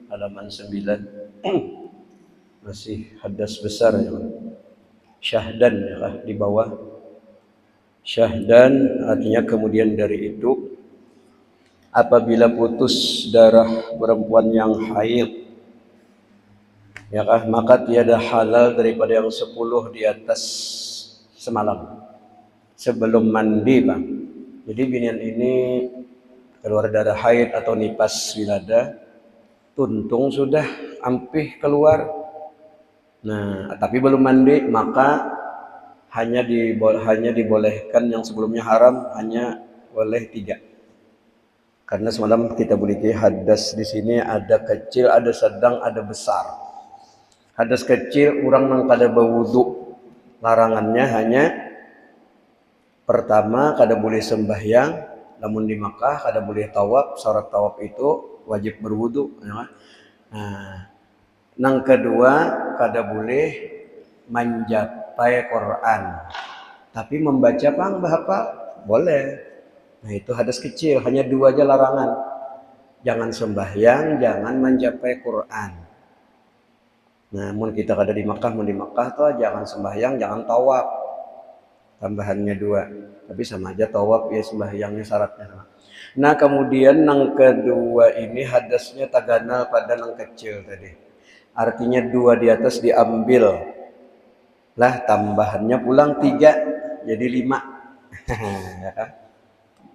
halaman 9. Masih hadas besar ya. Syahdan ya kah di bawah. Syahdan artinya kemudian dari itu apabila putus darah perempuan yang haid ya kah maka tiada halal daripada yang 10 di atas semalam sebelum mandi Bang. Jadi binian ini keluar darah haid atau nipas wilada, tuntung sudah ampih keluar. Nah, tapi belum mandi maka hanya dibolehkan yang sebelumnya haram hanya boleh 3. Karena semalam kita memiliki hadas di sini ada kecil, ada sedang, ada besar. Hadas kecil orang nang kada berwudu. Larangannya hanya pertama kada boleh sembahyang, namun di Makkah kada boleh tawaf. Syarat tawaf itu wajib berwudu. Nah, nang kedua kada boleh menjapai Quran. Tapi membaca pang bahapa boleh. Nah itu hadas kecil, hanya 2 aja larangan. Jangan sembahyang, jangan menjapai Quran. Namun kita kada di Makkah, di Makkah tuh jangan sembahyang, jangan tawaf. Tambahannya 2. Tapi sama aja tawaf ya sembahyangnya syaratnya. Nah kemudian yang kedua ini hadasnya taganal pada yang kecil tadi. Artinya 2 di atas diambil. Lah tambahannya pulang 3 jadi 5. Ya kan?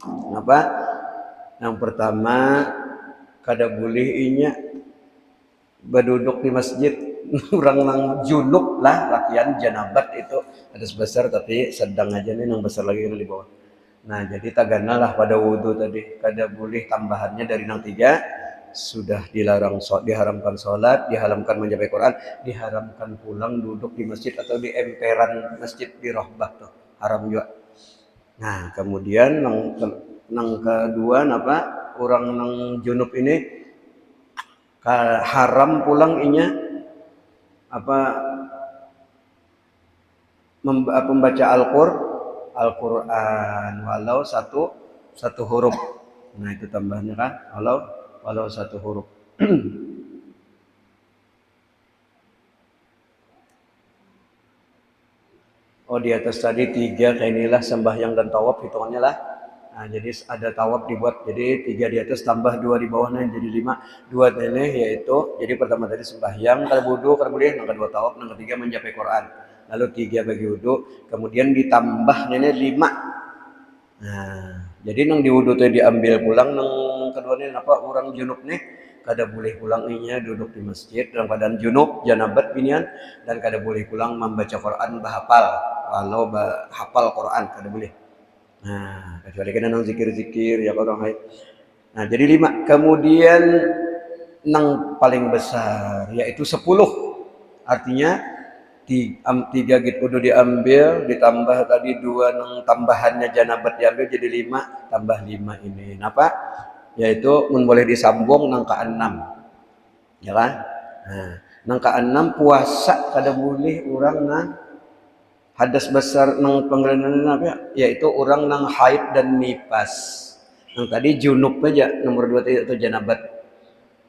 Kenapa? Yang pertama kada boleh inya berduduk di masjid orang nang junub lah latihan janabat itu ada sebesar tapi sedang aja nih yang besar lagi di bawah. Nah jadi tagana lah pada wudhu tadi kada boleh tambahannya dari nang 3 sudah dilarang diharamkan sholat, diharamkan menjapai Quran, diharamkan pulang duduk di masjid atau di emperan masjid di rohbah tuh haram juga. Nah kemudian nang kedua apa orang nang junub ini haram pulang inya apa membaca Al-Quran walau satu huruf. Nah itu tambahnya kan walau satu huruf. Oh di atas tadi 3 kayak inilah sembahyang dan tawaf hitungannya lah. Nah, jadi ada tawaf dibuat jadi 3 di atas tambah 2 di bawahnya jadi 5. 2 ini yaitu jadi pertama tadi sembahyang kalau wudu kemudian yang kedua tawaf yang ketiga menjapai Quran. Lalu 3 bagi wudu kemudian ditambah ini 5. Nah, jadi nang di wudu tadi diambil pulang nang kedua ini apa orang junub nih kada boleh pulang inya duduk di masjid dalam keadaan junub janabat binian dan kada boleh pulang membaca Quran bahapal walau hafal Quran kada boleh. Nah, kecuali kena nang zikir-zikir ya orang hai. Nah, jadi 5. Kemudian nang paling besar yaitu 10. Artinya 3 gitu udah diambil ditambah tadi 2 nang tambahannya janabat diambil jadi 5 tambah 5 ini. Napa? Yaitu boleh disambung nang ke-6. Ya kan? Nah, nang ke-6 puasa kada boleh orang nang hadas besar nang penggelangan apa yaitu orang nang haid dan nipas. Yang tadi junub aja nomor 2 itu janabat.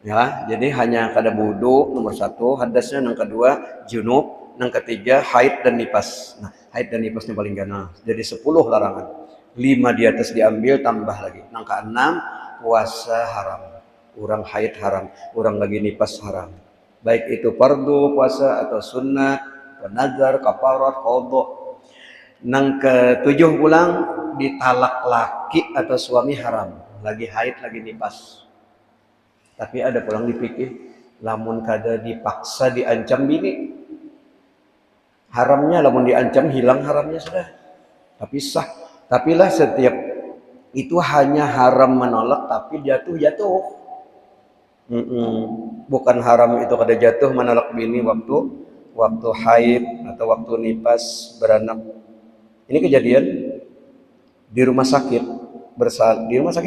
Ya, jadi hanya kada wudu nomor 1 hadasnya, yang kedua junub, yang ketiga haid dan nipas. Nah, haid dan nipasnya paling ganal. Jadi 10 larangan. 5 di atas diambil tambah lagi. Yang ke-6 puasa haram. Orang haid haram, orang lagi nipas haram. Baik itu fardu puasa atau sunnah, penazar, kafarat, qadha. Nang ke-7 ulang ditalak laki atau suami haram, lagi haid lagi nipas. Tapi ada pulang dipikir, lamun kada dipaksa diancam bini. Haramnya lamun diancam hilang haramnya sudah. Tapi sah. Tapi lah setiap itu hanya haram menolak tapi jatuh. Bukan haram itu kada jatuh menolak bini waktu haid atau waktu nipas beranak. Ini kejadian di rumah sakit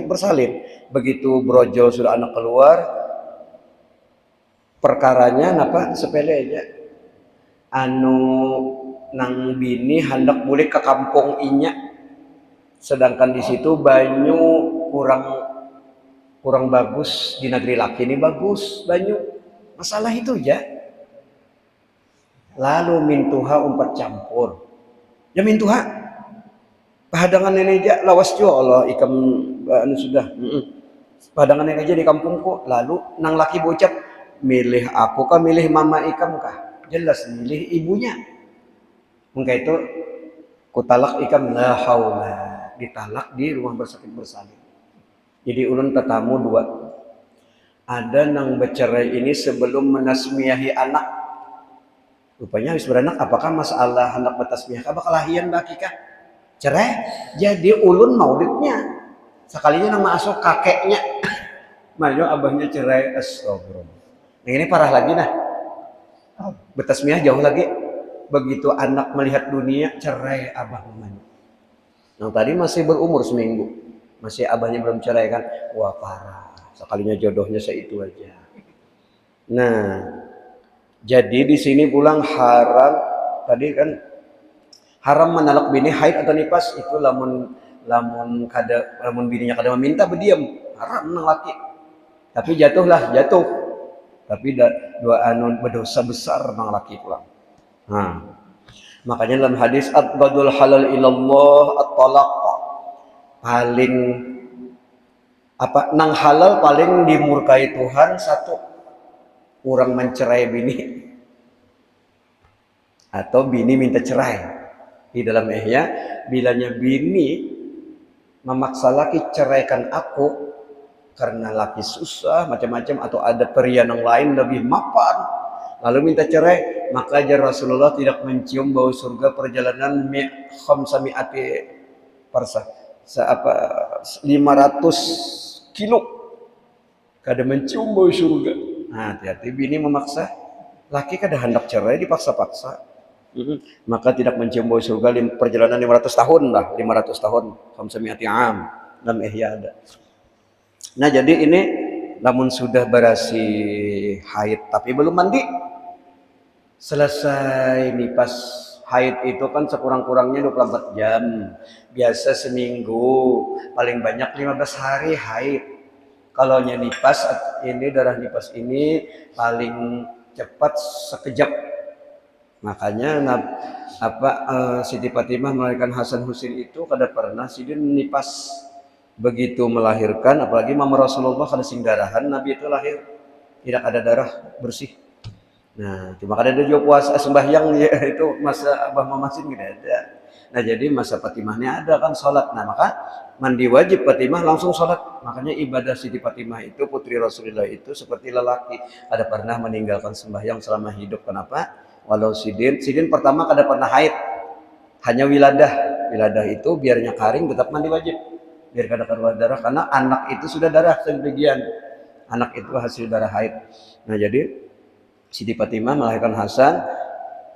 bersalin. Begitu brojol sudah anak keluar, perkaranya napa sepele aja. Nang bini hendak boleh ke kampung inya, sedangkan di situ banyu kurang kurang bagus di negeri laki ini bagus banyu. Masalah itu aja. Lalu mintuha umpat campur. Ya mintuha. Pahadangan nenek aja lawas jo Allah ikam anu sudah. Pahadangan nenek aja di kampungku. Lalu nang laki bocap milih aku kah milih mama ikam kah? Jelas milih ibunya. Maka itu kutalak ikam la haula. Ditalak di rumah bersakit bersalin. Jadi ulun tetamu dua. Ada nang bercerai ini sebelum menasmiyahi anak. Rupanya habis beranak apakah masalah hendak bertasmiyah kah bakal lahian baki kah? Cerai. Jadi ulun maulidnya. Sekalinya nama asuh kakeknya. Maju abahnya cerai. Astagfirullah. Yang ini parah lagi nah. Bertasmiyah jauh lagi. Begitu anak melihat dunia cerai abah namanya. Yang tadi masih berumur seminggu. Masih abahnya belum cerai kan. Wah parah. Sekalinya jodohnya seitu aja. Nah, jadi di sini pulang haram tadi kan haram menalak bini haid atau nipas itu lamun bininya kada meminta berdiam haram nang laki. Tapi jatuhlah jatuh. Tapi dua anu berdosa besar nang laki pulang. Nah, makanya dalam hadis abghadul halal ilallah at-talaq paling apa nang halal paling dimurkai Tuhan satu orang mencerai bini atau bini minta cerai. Di dalam Ihya bilanya bini memaksa laki ceraikan aku karena laki susah macam-macam atau ada pria yang lain lebih mapan lalu minta cerai, maka ajar Rasulullah tidak mencium bau surga perjalanan khamsami'ati parsa 500 kilo kada mencium bau surga. Nah, hati-hati bini memaksa laki kada hendak cerai dipaksa-paksa. Maka tidak mencium bau surga perjalanan 500 tahun lah, 500 tahun khamsami'ati am dalam Ihya ada. Nah, jadi ini namun sudah berasi haid tapi belum mandi. Selesai nipas haid itu kan sekurang-kurangnya 24 jam. Biasa seminggu, paling banyak 15 hari haid. Kalau nipas ini darah nipas ini paling cepat sekejap. Makanya Siti Fatimah melahirkan Hasan Husin itu kada pernah sidin nipas. Begitu melahirkan, apalagi mama Rasulullah kada sing darahan, Nabi itu lahir tidak ada darah bersih. Nah, cuma kada ada juga puasa sembahyang ya, itu masa Abah Mamasin tidak ada. Nah, jadi masa Fatimahnya ada kan sholat. Nah, maka mandi wajib Fatimah langsung sholat. Makanya ibadah Siti Fatimah itu putri Rasulullah itu seperti lelaki, ada pernah meninggalkan sembahyang selama hidup. Kenapa? Walau sidin pertama kada pernah haid, hanya wiladah. Wiladah itu biarnya karing tetap mandi wajib. Biar kada keluar darah karena anak itu sudah darah sebagian. Anak itu hasil darah haid. Nah, jadi Siti Fatimah melahirkan Hasan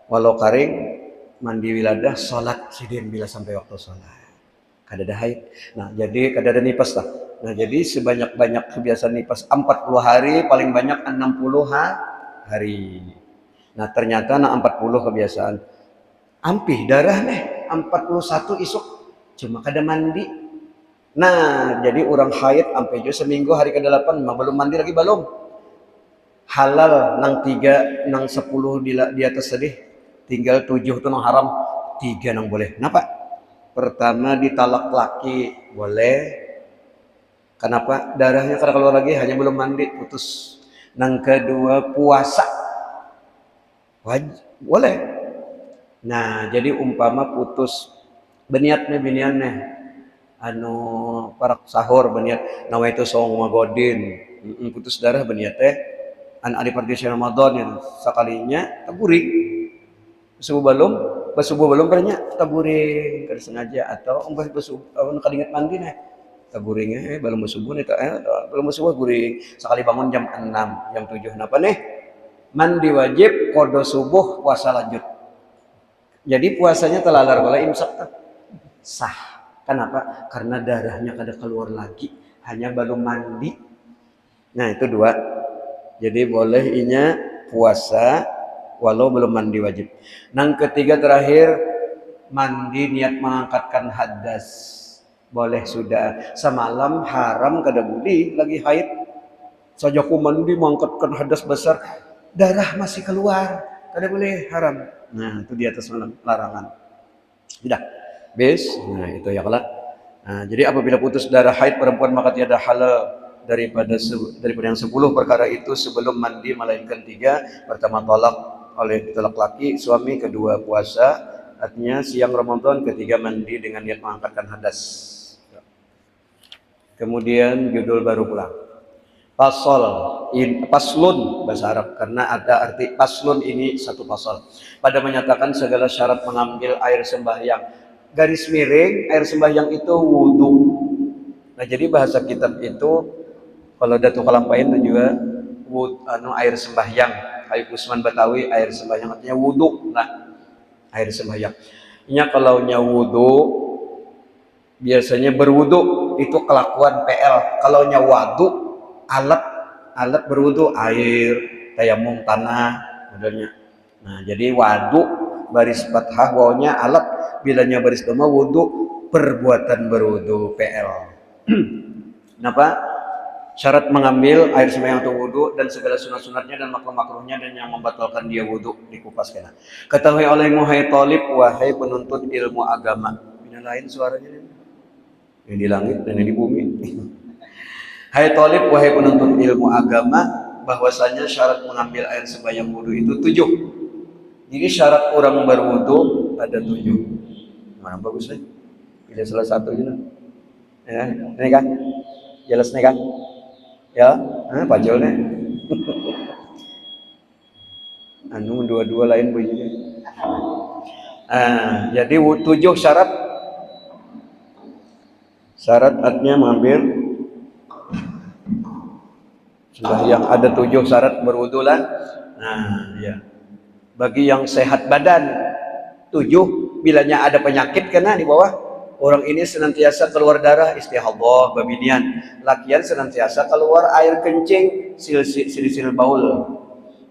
walau karing mandi wiladah sholat sidin bila sampai waktu sholat. Kada ada haid. Nah, jadi kada ada nipas lah. Nah, jadi sebanyak-banyak kebiasaan nipas 40 hari paling banyak 60 hari. Nah, ternyata 40 kebiasaan. Ampih darah nih 41 isuk cuma kada mandi. Nah, jadi orang haid sampai jo seminggu hari ke-8 belum mandi lagi belum. Halal nang 3 nang 10 di atas sedih. Tinggal 7 itu nang haram, 3 nang boleh. Kenapa? Pertama ditalak laki boleh. Kenapa? Darahnya kada keluar lagi hanya belum mandi putus. Nang kedua puasa. Wajib boleh. Nah, jadi umpama putus beniatnya anu parak sahur berniat nawaitu saum magodin putus darah berniat an ari partisi Ramadan yang sekalinya taburing basubuh belum berniat taburing kada sengaja atau unggas basubuh kadingat mandi taburingnya belum basubuh belum basubuh guring sekali bangun jam 6 jam 7 napa mandi wajib qada subuh puasa lanjut. Jadi puasanya telalar bala imsak sah. Kenapa? Karena darahnya kada keluar lagi, hanya baru mandi. Nah, itu 2. Jadi boleh inya puasa walau belum mandi wajib. Nang ketiga terakhir mandi niat mengangkatkan hadas. Boleh sudah. Semalam haram kada budi lagi haid. Saja ku mandi mengangkatkan hadas besar, darah masih keluar, kada boleh, haram. Nah, itu di atas larangan. Sudah. Bis. Nah, itu ya kelak. Nah, jadi apabila putus darah haid perempuan maka tiada halal daripada yang 10 perkara itu sebelum mandi, melainkan 3. Pertama, tolak oleh ditolak laki suami. Kedua, puasa, artinya siang Ramadan. Ketiga, mandi dengan niat mengangkatkan hadas. Kemudian judul baru pulang. Paslun bahasa Arab, karena ada arti paslun ini satu pasal. Pada menyatakan segala syarat mengambil air sembahyang. Garis miring, air sembahyang itu wudu. Nah, jadi bahasa kitab itu kalau Datuk Kalampain itu juga air sembahyang. Kayak Usman Batawi air sembahyang artinya wudu. Nah, air sembahyang. Ini kalau wudu biasanya berwudu itu kelakuan PL. Kalau wadu alat berwudu, air, tayamum, tanah modelnya. Nah, jadi wadu baris fathah wawnya alat, bilanya baris dhamma wudu perbuatan berwudu PL. Kenapa? Syarat mengambil air sembahyang atau wudu dan segala sunat-sunatnya dan makruh-makruhnya dan yang membatalkan dia wudu dikupas kena. Ketahui olehmu hai talib, wahai penuntut ilmu agama. Ini lain suaranya nih. Yang di langit dan yang di bumi. Hai talib, wahai penuntut ilmu agama, bahwasanya syarat mengambil air sembahyang wudu itu 7. Jadi syarat orang berwudu ada 7. Mana bagus nih? Pilih salah satu aja. Ya, ini kan? Jelas nih kan? Ya, pajol nih. Anu dua-dua lain bunyinya. Jadi 7 syarat. Syarat artinya mengambil yang ada 7 syarat berwudu lah. Nah, ya. Bagi yang sehat badan 7, bilanya ada penyakit kena di bawah. Orang ini senantiasa keluar darah istihadah, babinian. Lakian senantiasa keluar air kencing, silsil baul.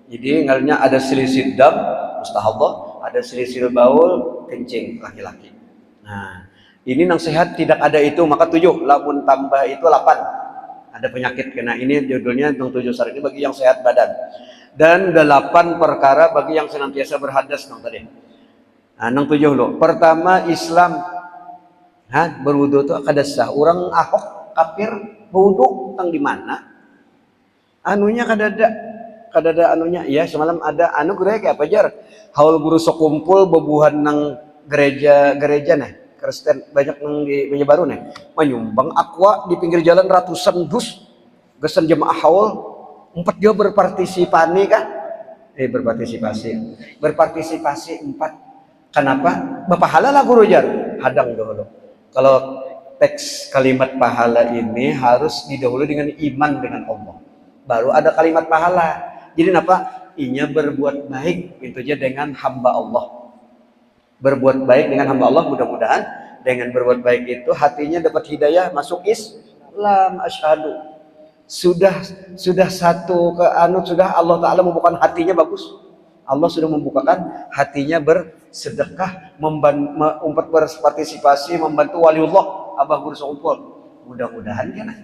Jadi ngalnya ada silsil dam, mustahadah, ada silsil baul, kencing laki-laki. Nah, ini yang sehat tidak ada itu maka 7, lamun tambah itu 8. Ada penyakit kena, ini judulnya 7 syarat ini bagi yang sehat badan, dan 8 perkara bagi yang senantiasa berhadas tadi. Nah, 7 loh. Pertama, Islam. Berwudu itu kada sah. Orang Ahok kafir berwudu tang di mana? Anunya kada ada anunya. Ya, semalam ada anu gereja apa jar? Haul guru sok kumpul bebuhan nang gereja nah. Kristen banyak nang di Banjarbaru nih menyumbang aqua di pinggir jalan ratusan dus gesan jemaah haul 4 dia berpartisipasi kan berpartisipasi 4. Kenapa? Bapahala lah guru jar hadang dulu. Kalau teks kalimat pahala ini harus didahului dengan iman dengan Allah, baru ada kalimat pahala. Jadi apa? Inya berbuat baik itu aja dengan hamba Allah. Berbuat baik dengan hamba Allah, mudah-mudahan dengan berbuat baik itu hatinya dapat hidayah masuk Islam. Asyhadu sudah satu ke sudah Allah Ta'ala membukakan hatinya bagus. Allah sudah membukakan hatinya bersedekah, berpartisipasi, membantu waliullah, abah guru seumpul. Mudah-mudahan kan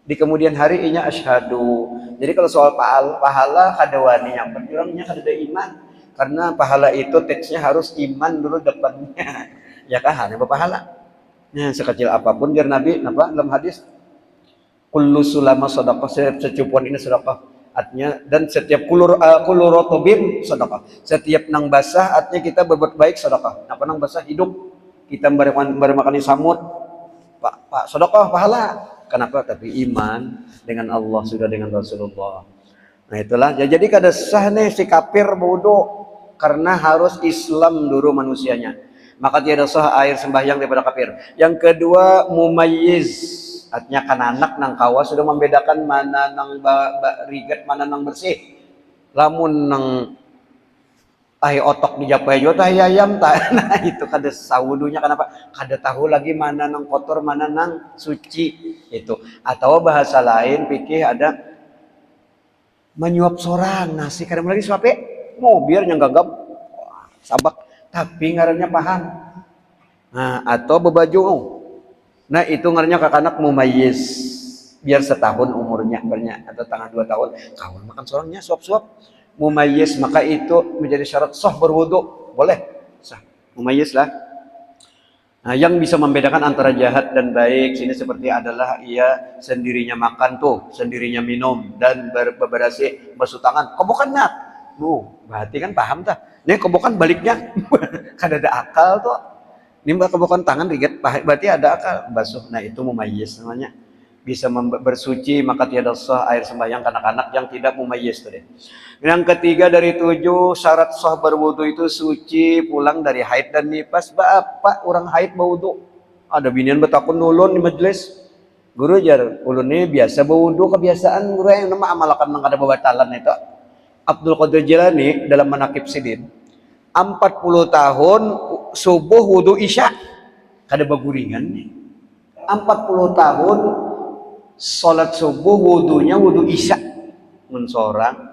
di kemudian hari inya asyhadu. Jadi kalau soal pahala kadawani yang pentingnya kada ada iman. Karena pahala itu teksnya harus iman dulu depannya. Ya kan, hanya berpahala. Nah, sekecil apapun biar Nabi dalam hadis kullu sulama sadaqah, secupuan ini sedekah. Artinya dan setiap kulur rotobin sedekah. Setiap nang basah artinya kita berbuat baik sedekah. Apa nang basah hidup kita makan samut. Pak sedekah pahala. Kenapa? Tapi iman dengan Allah sudah dengan Rasulullah. Nah, itulah. Ya, jadi kada sah nih si kafir wudu karena harus Islam dulu manusianya. Maka tiada sah air sembahyang daripada kafir. Yang kedua, mumayyiz. Artinya kan anak nang kawa sudah membedakan mana nang rigat, mana nang bersih. Lamun nang tahi otok di japai juga tahi ayam nah itu kada sawudunya. Kenapa? Kada tahu lagi mana nang kotor, mana nang suci itu. Atau bahasa lain fikih ada menyuap sorang nasi kadang lagi suape mobil yang gagap sabak tapi ngarannya paham. Nah, atau bebaju Nah itu ngarannya kakanak mumayyiz, biar setahun umurnya banyak atau tengah 2 tahun kawan makan sorangnya suap-suap mumayyiz, maka itu menjadi syarat sah berwudu, boleh sah mumayyiz lah. Nah, yang bisa membedakan antara jahat dan baik sini seperti adalah ia sendirinya makan tuh, sendirinya minum dan berberasi basuh tangan. Kobokan nak, berarti kan paham tak? Nih kobokan baliknya, kan ada akal tuh. Ini kobokan tangan riget, berarti ada akal basuh. Nah itu mumayyiz namanya. Bisa bersuci maka tiada sah air sembahyang kanak-kanak yang tidak mumayyiz tadi. Yang ketiga dari 7 syarat sah berwudu itu suci pulang dari haid dan nifas. Bapak orang haid berwudu. Ada binian betakun nulun di majelis. Guru jar ulun ini biasa berwudu kebiasaan guru yang nama amalkan nang ada babatalan itu. Abdul Qadir Jilani dalam Manaqib Sidin 40 tahun subuh wudu isya kada baguringan nih. 40 tahun salat subuh wudunya wudu isya mun sorang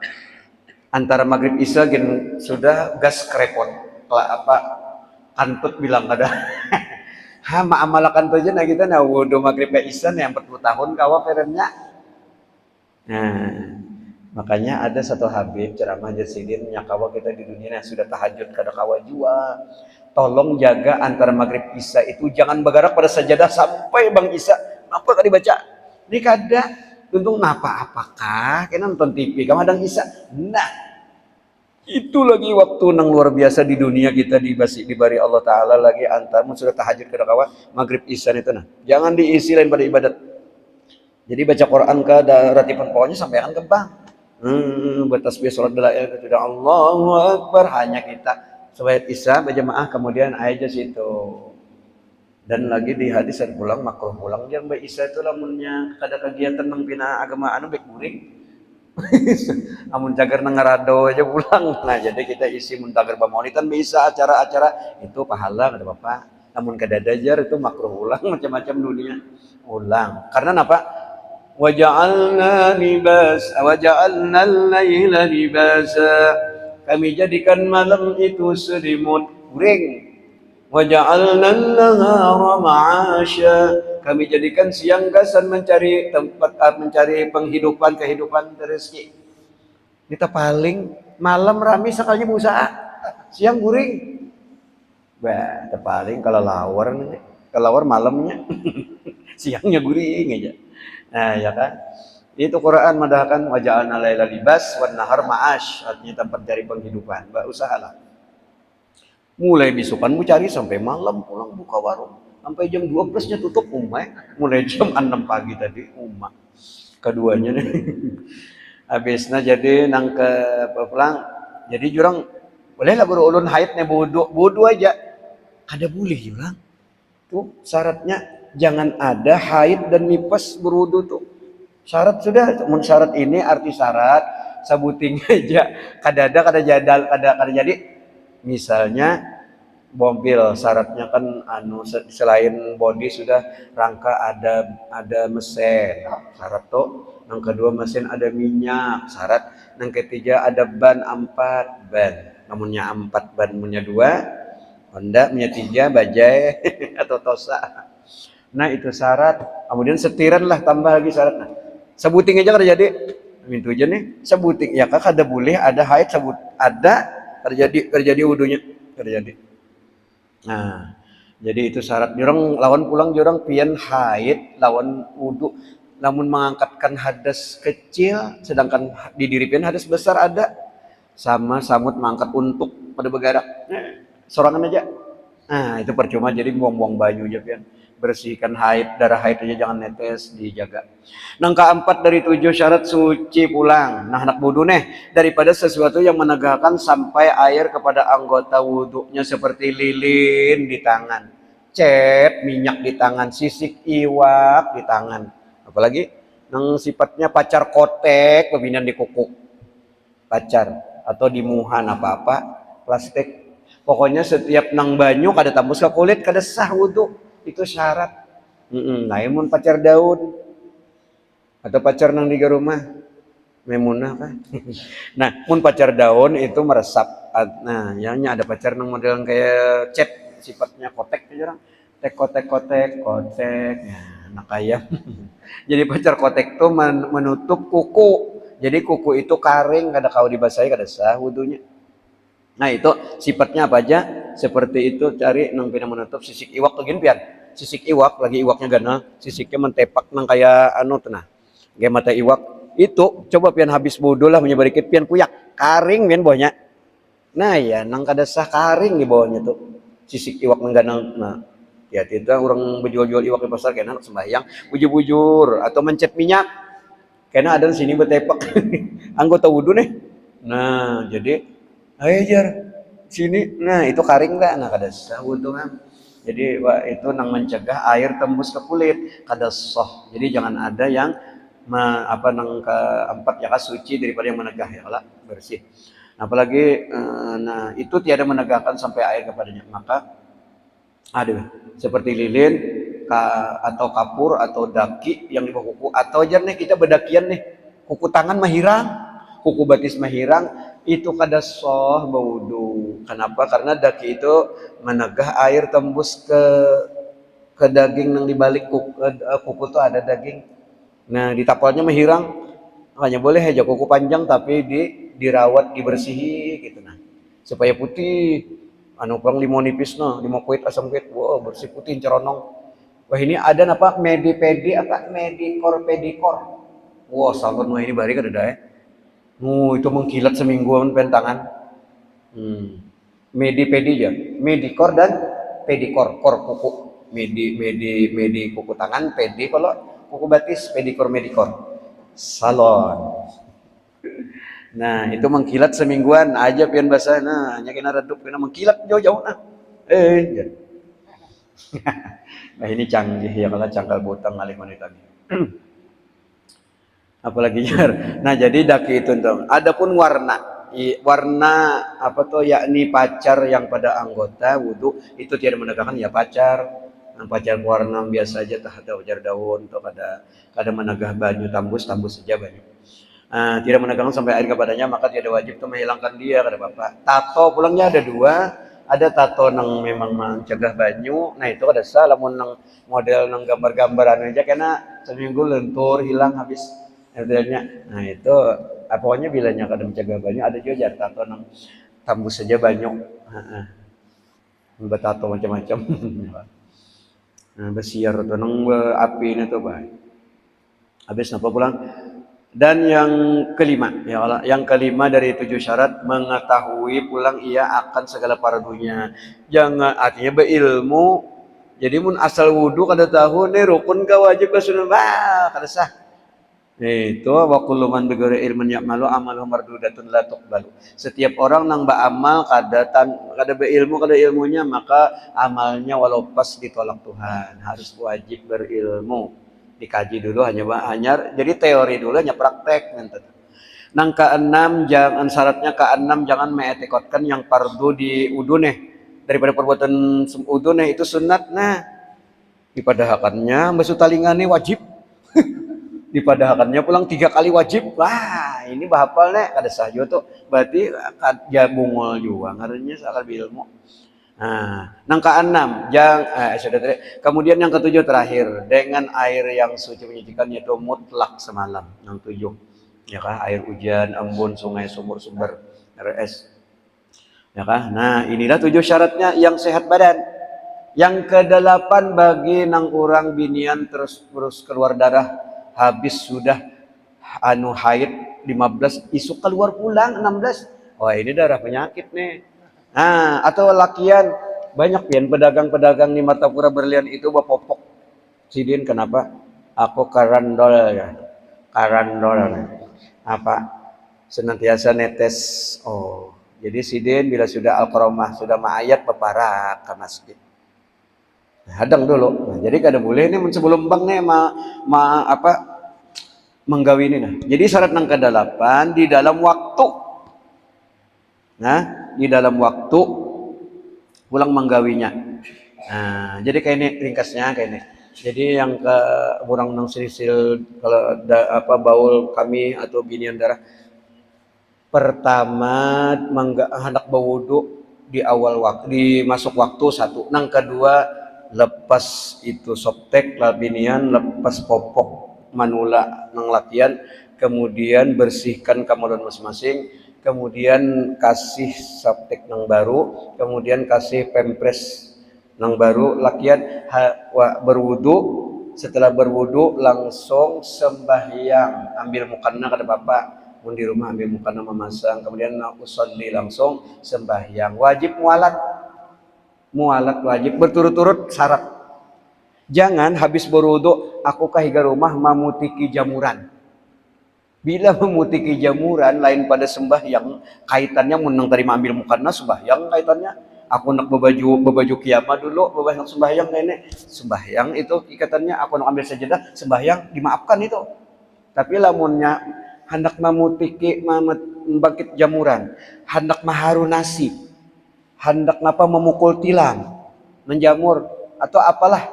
antara maghrib isya gen sudah gas krepot apa kantut bilang ada ha maamalakan tuh aja nah kita nah wudu maghrib isya nih 40 tahun kawa perennya. Nah makanya ada satu Habib ceramah Jasidin nyakawa kita di dunia yang sudah tahajud kada kawa jua tolong jaga antara maghrib isya itu jangan bergerak pada sajadah sampai bang isya apa tadi baca ini kada untung napa apakah kena nonton TV kamu ada isya. Nah itu lagi waktu nang luar biasa di dunia kita dibari Allah Ta'ala lagi antarmu sudah tahajud kada kawa maghrib isya itu nah jangan diisi lain pada ibadat. Jadi baca Quran ke ratipan pokoknya sampai akan kembang bertasbih sholat dulu ya sudah Allahu Akbar hanya kita supaya isya berjamaah kemudian aja situ. Dan lagi di hadis ada pulang makruh pulang yang baik isya itu lamunnya kada kegiatan nang pina agama anu baik muring amun cager nang ngarado aja pulang. Nah jadi kita isi mun cager pamaulitan bisa acara-acara itu pahala kada apa-apa. Namun kada dajar itu makruh ulang macam-macam dunia ulang karena apa waja'alna al-laila libasa kami jadikan malam itu selimut guring. Waja'alna an-nahara ma'asya kami jadikan siang gasan mencari tempat mencari kehidupan rezeki. Kita paling malam rame sekalinya berusaha siang guring. Bah, paling kalau lawar malamnya siangnya guring aja. Nah, ya kan? Itu Quran madahkan waja'alna laila libas wan nahar ma'ash artinya tempat cari penghidupan. Bah, usahalah. Mulai besokan cari sampai malam pulang buka warung sampai jam 12-nya tutup mulai jam 6 pagi tadi keduanya nih habisnya jadi nang ke pulang jadi jurang bolehlah guru ulun haid nih bodo aja kada boleh jurang tuh syaratnya jangan ada haid dan nifas berwudu tuh syarat sudah mun syarat ini arti syarat sabuting aja kada jadal kada jadi. Misalnya mobil syaratnya kan selain bodi sudah rangka ada mesin syarat tuh yang kedua mesin ada minyak syarat yang ketiga ada ban 4 ban namunnya 4 ban punya 2 Honda punya 3 bajai atau Tosa. Nah itu syarat kemudian setiran lah tambah lagi syarat nah sebuting aja kada jadi mintu aja nih sebuting ya kak kada boleh ada haid sebut ada terjadi wudunya terjadi. Nah, jadi itu syarat jurang lawan pulang jurang pian haid lawan wudu namun mengangkatkan hadas kecil sedangkan di diri pian hadas besar ada sama samut mengangkat untuk pada bergerak sorangan aja. Nah, itu percuma jadi buang-buang banyu aja pian. Bersihkan haid, darah haid aja jangan netes, dijaga. Nang keempat dari 7 syarat suci pulang. Nah, anak wudu nih daripada sesuatu yang menegakkan sampai air kepada anggota wudunya seperti lilin di tangan, cat minyak di tangan, sisik iwak di tangan. Apalagi nang sifatnya pacar kotek, pembinaan di kuku. Pacar atau di muhan apa-apa plastik. Pokoknya setiap nang banyu kada tembus ke kulit kada sah wudu. Itu syarat. Nah, mun pacar daun atau pacar nang tiga rumah Memunah kan. Nah, mun pacar daun itu meresap. Nah, yang ada pacar nang model kayak cat sifatnya kotek aja orang. Tek kotek kotek. Ya, anak ayam. Jadi pacar kotek tuh menutup kuku. Jadi kuku itu karing, kada kau dibasahi kada sah wudunya. Nah itu sifatnya apa aja? Seperti itu cari nang pina menutup sisik iwak begini pian. Sisik iwak lagi iwaknya ganal, sisiknya mentepak nang kayak anu tenah. Kayak mata iwak itu coba pian habis bodoh lah menyebar dikit pian kuyak karing pian bawahnya. Nah ya nang kada sah karing di bawahnya tuh sisik iwak nang ganal. Nah ya tidak orang berjual-jual iwak di pasar kena sembahyang bujur-bujur atau mencet minyak kena ada di sini bertepak anggota wudhu nih. Nah jadi ayo jar sini, nah itu karing lah, nah kada sah wudhu kan. Jadi wah, itu nang mencegah air tembus ke kulit kada sah. Jadi jangan ada yang apa nang keempat ya kan suci daripada yang menegah ya lah bersih. Apalagi nah itu tiada menegakkan sampai air kepadanya, maka ada seperti lilin atau kapur atau daki yang di bawah kuku atau aja nih kita bedakian nih kuku tangan mahirang, kuku batis mahirang itu kada soh baudu. Kenapa? Karena daki itu menegah air tembus ke daging yang dibalik kuku tuh ada daging. Nah di tapalnya mahirang hanya boleh aja kuku panjang tapi dirawat dibersihi gitu nah supaya putih anu kurang limau nipis no limau kuit asam kuit wow bersih putih ceronong. Wah ini ada apa medipedi apa medikor pedikor wow sahabat wah ini bari kada ya itu mengkilat semingguan pentangan medipedi ya medikor dan pedikor kor kuku medi kuku tangan pedi kalau kuku batis pedikor medikor salon. Nah, itu mengkilat semingguan aja pian basah. Nah, hanya kena redup kena mengkilat jauh-jauh nah. Ya. Nah, ini canggih ya kalau cangkal botang ngalih wanita. Apalagi jar. Nah, jadi daki itu tuh. Adapun warna warna apa tuh yakni pacar yang pada anggota wudhu itu tiada menegakkan ya pacar. Nah, pacar warna biasa aja tah ada ujar daun atau kada menegah banyu tambus saja banyu. Tidak menegakkan sampai air kepadanya maka tidak wajib tuh menghilangkan dia kata bapak. Tato pulangnya ada dua, ada tato nang memang mencegah banyu, nah itu ada salah lamun nang model nang gambar-gambaran aja karena seminggu lentur hilang habis modelnya. Nah itu pokoknya bilanya kada mencegah banyu ada juga tato nang tembus saja banyu. Heeh. Tato macam-macam. Nah, besiar tuh nang api ini tuh baik. Habis napa pulang? Dan yang kelima, ya Allah, yang kelima dari 7 syarat mengetahui pulang ia akan segala pardunya. Jangan artinya berilmu. Jadi mun asal wudu kada tahu nih rukun ka wajib ka sunnah kada sah. Itu wa kullu man bighairi ilmin ya'malu amalu mardudatun la tuqbalu. Setiap orang nang beramal kada berilmu kada ilmunya maka amalnya walau pas ditolak Tuhan. Harus wajib berilmu. Dikaji dulu hanya jadi teori dulu hanya praktek nanti. Nang keenam jangan syaratnya keenam jangan meetikotkan yang fardu di uduneh daripada perbuatan uduneh itu sunat nah dipadahakannya basuh talingane wajib dipadahakannya pulang 3 kali wajib wah ini bahapal nih kada sah tuh berarti ya bungol juga ngarannya sakal ilmu. Nah, nang keenam, kemudian yang ketujuh terakhir dengan air yang suci menyucikan yaitu mutlak semalam. Yang tujuh, ya kah? Air hujan, embun, sungai, sumur, sumber, RS. Ya kah? Nah, inilah 7 syaratnya yang sehat badan. Yang kedelapan bagi nang orang binian terus keluar darah habis sudah haid 15 isuk keluar pulang 16. Wah, ini darah penyakit nih. Nah, atau lakian banyak pian pedagang-pedagang di Martapura berlian itu bapopok. Sidin kenapa? Aku karandol ya. Karandol. Apa? Senantiasa netes. Oh, jadi sidin bila sudah al-qaromah, sudah ma'ayat peparak ke masjid. Hadang dulu. Nah, jadi kada boleh nih sebelum bang nih menggawi ini nah. Jadi syarat nang ke-8 di dalam waktu. Nah, di dalam waktu pulang menggawinya. Nah, jadi kayak ini ringkasnya kayak ini. Jadi yang ke kurang nang silsil kalau baul kami atau binian darah pertama hendak berwudu di awal waktu di masuk waktu satu. Nang kedua lepas itu softtek labinian, lepas popok manula nang latihan, kemudian bersihkan kamarun masing-masing, kemudian kasih softtek nang baru, kemudian kasih pempres nang baru, lakian berwudu. Setelah berwudu langsung sembahyang, ambil mukana kada bapak, mun di rumah ambil mukana memasang, kemudian usolli langsung sembahyang. Wajib mualat wajib berturut-turut syarat. Jangan habis berwudu aku kahiga rumah mamutiki jamuran. Bila memutiki jamuran lain pada sembahyang, kaitannya menang terima ambil mukana sembahyang kaitannya. Aku nak berbaju kiamat dulu, berbaju sembahyang nenek. Sembahyang itu ikatannya aku nak ambil sajadah, sembahyang dimaafkan itu. Tapi lamunnya hendak memutiki membangkit jamuran, hendak maharu nasi, hendak napa memukul tilam, menjamur atau apalah,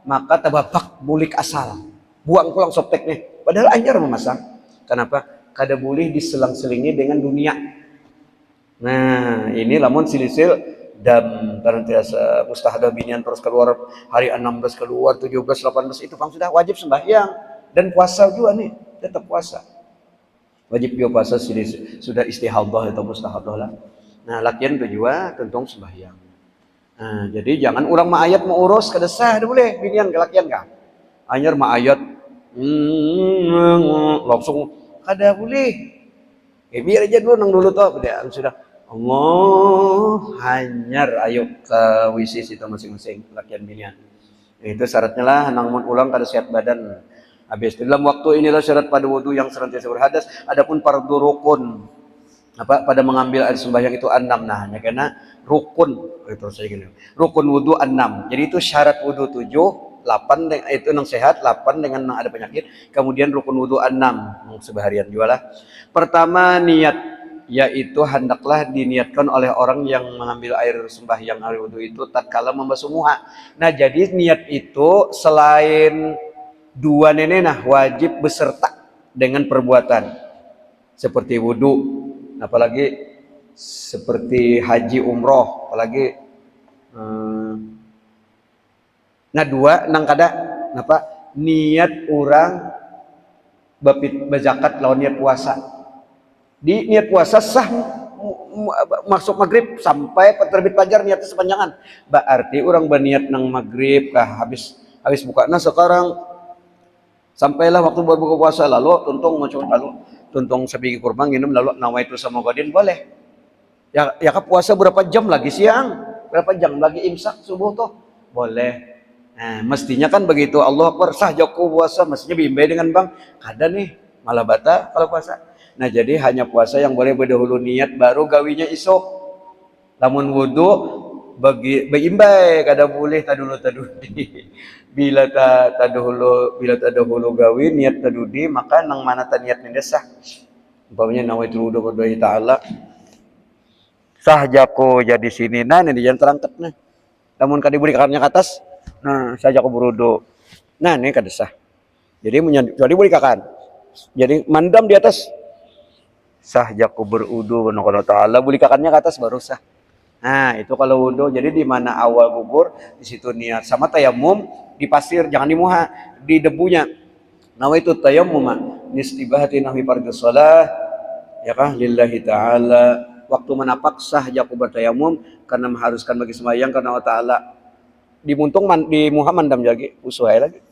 maka tabapak bulik asal. Buang pulang softteknya. Padahal anyar memasang. Kenapa? Kada boleh diselang-selingi dengan dunia. Nah, ini lamun silisil dan tarantiasa mustahada binian terus keluar hari 16 keluar 17 18 itu sudah wajib sembahyang dan puasa juga nih, tetap puasa. Wajib juga puasa sudah istihadah atau mustahadah lah. Nah, lakian itu juga tentang sembahyang. Nah, jadi jangan orang maayat mau urus kada sah, ada boleh binian ke lakian kah? Anyar maayat langsung kada boleh. Biar aja dulu nang dulu toh, sudah Allah hanyar ayo ke WC itu masing-masing lakian binian. Itu syaratnya lah nang mun ulang kada sehat badan. Habis dalam waktu inilah syarat pada wudu yang senantiasa berhadas. Adapun fardu rukun pada mengambil air sembahyang itu 6 nah hanya karena rukun itu saya gini. Rukun wudu 6. Jadi itu syarat wudu 7, 8 itu nang sehat, 8 dengan nang ada penyakit. Kemudian rukun wudu 6 nang sebaharian juga lah. Pertama niat, yaitu hendaklah diniatkan oleh orang yang mengambil air sembahyang air wudu itu tatkala membasuh muha. Nah, jadi niat itu selain dua nenenah wajib beserta dengan perbuatan seperti wudu, apalagi seperti haji umroh, apalagi nah dua nang kada napa niat orang bezakat lawan niat puasa. Di niat puasa sah masuk maghrib sampai terbit fajar niatnya sepanjangan. Berarti orang berniat nang maghrib kah habis buka. Nah sekarang sampailah waktu berbuka puasa lalu tuntung sebiji kurban minum lalu nawaitu sama godin boleh. Ya kan puasa berapa jam lagi siang? Berapa jam lagi imsak subuh tuh? Boleh. Nah, mestinya kan begitu Allah Akbar sah joko puasa mestinya bimbing dengan bang. Kada nih malah bata kalau puasa. Nah, jadi hanya puasa yang boleh berdahulu niat baru gawinya isuk. Lamun wudu bagi beimbai kada boleh tadulu bila tadahulu gawi niat tadudi maka nang mana ta niat ni sah. Umpamanya nawaitu wudu billahi taala sah jako jadi sini nah ini jangan terangkat nah. Lamun kada beri kakarnya ke atas nah sah jako berudu. Nah ini kada sah. Jadi jadi beri kakan. Jadi mandam di atas sah jako berudu nokono taala beri kakannya ke atas baru sah. Nah, itu kalau wudu. Jadi di mana awal gugur, di situ niat. Sama tayamum di pasir, jangan di muha, di debunya. Nawaitu tayammum nistibahati nahwi fardhus shalah ya kah lillahi taala. Waktu menapak sah jaku bertayamum karena mengharuskan bagi sembahyang karena Allah taala. Di muntung di muha mandam lagi, usuhai lagi.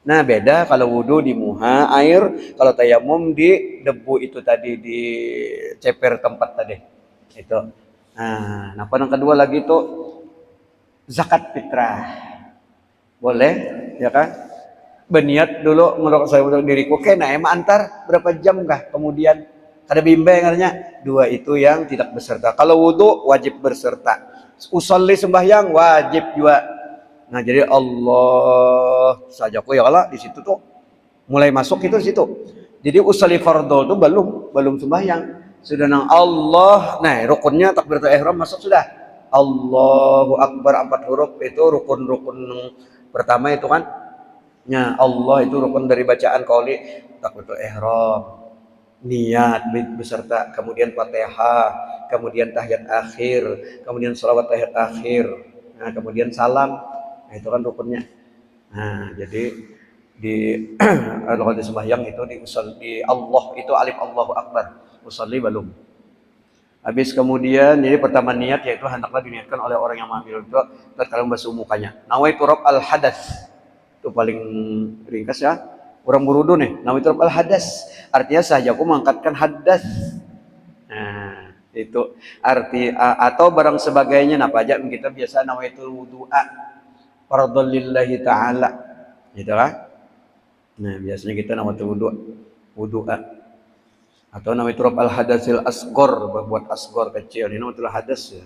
Nah, beda kalau wudu di muha air, kalau tayamum di debu itu tadi di ceper tempat tadi. Itu. Nah, yang kedua lagi itu zakat fitrah. Boleh, ya kan? Berniat dulu menurut saya untuk diriku, oke, nah emang antar berapa jam kah? Kemudian ada bimbang katanya. Dua itu yang tidak beserta. Kalau wudu wajib beserta. Usolli sembahyang wajib juga. Nah, jadi Allah sajaku ya Allah di situ tuh mulai masuk itu di situ. Jadi usolli fardhu itu belum sembahyang. Sudah nang Allah, nah rukunnya takbiratul ihram masuk sudah. Allahu Akbar 4 huruf itu rukun-rukun pertama itu kan. Ya Allah itu rukun dari bacaan qauli takbiratul ihram. Niat beserta kemudian Fatihah, kemudian tahiyat akhir, kemudian shalawat tahiyat akhir. Nah, kemudian salam. itu kan rukunnya. Nah, jadi di kalau di sembahyang itu di Allah itu alif Allahu Akbar, usolli belum. Habis kemudian jadi pertama niat yaitu hendaklah diniatkan oleh orang yang mengambil itu tatkala membasuh mukanya. Nawaitu rab al hadas. Itu paling ringkas ya. Orang burudu nih, nawaitu rab al hadas. Artinya saja aku mengangkatkan hadas. Nah, itu arti atau barang sebagainya apa aja kita biasa nawaitul wudu'a fardhon lillahi taala. Gitu kan? Nah, biasanya kita nawaitul wudu'a atau namanya turab al hadasil asgor, buat asgor kecil ini namanya hadas ya.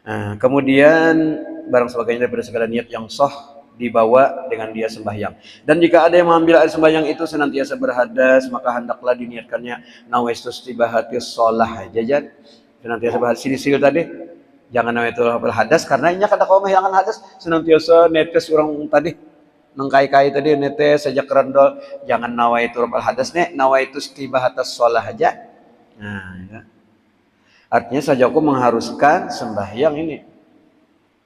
Nah, kemudian barang sebagainya daripada segala niat yang sah dibawa dengan dia sembahyang. Dan jika ada yang mengambil air sembahyang itu senantiasa berhadas, maka hendaklah diniatkannya nawaitus tibahatis shalah aja. Senantiasa berhadas silsil tadi. Jangan nawaitul hadas karena ini kada kau menghilangkan hadas, senantiasa netes orang tadi nang kai tadi nete sejak kerendol jangan nawaitu rafal hadas nih nawaitu istibahatas shalah aja. Nah ya. Artinya saja aku mengharuskan sembahyang ini.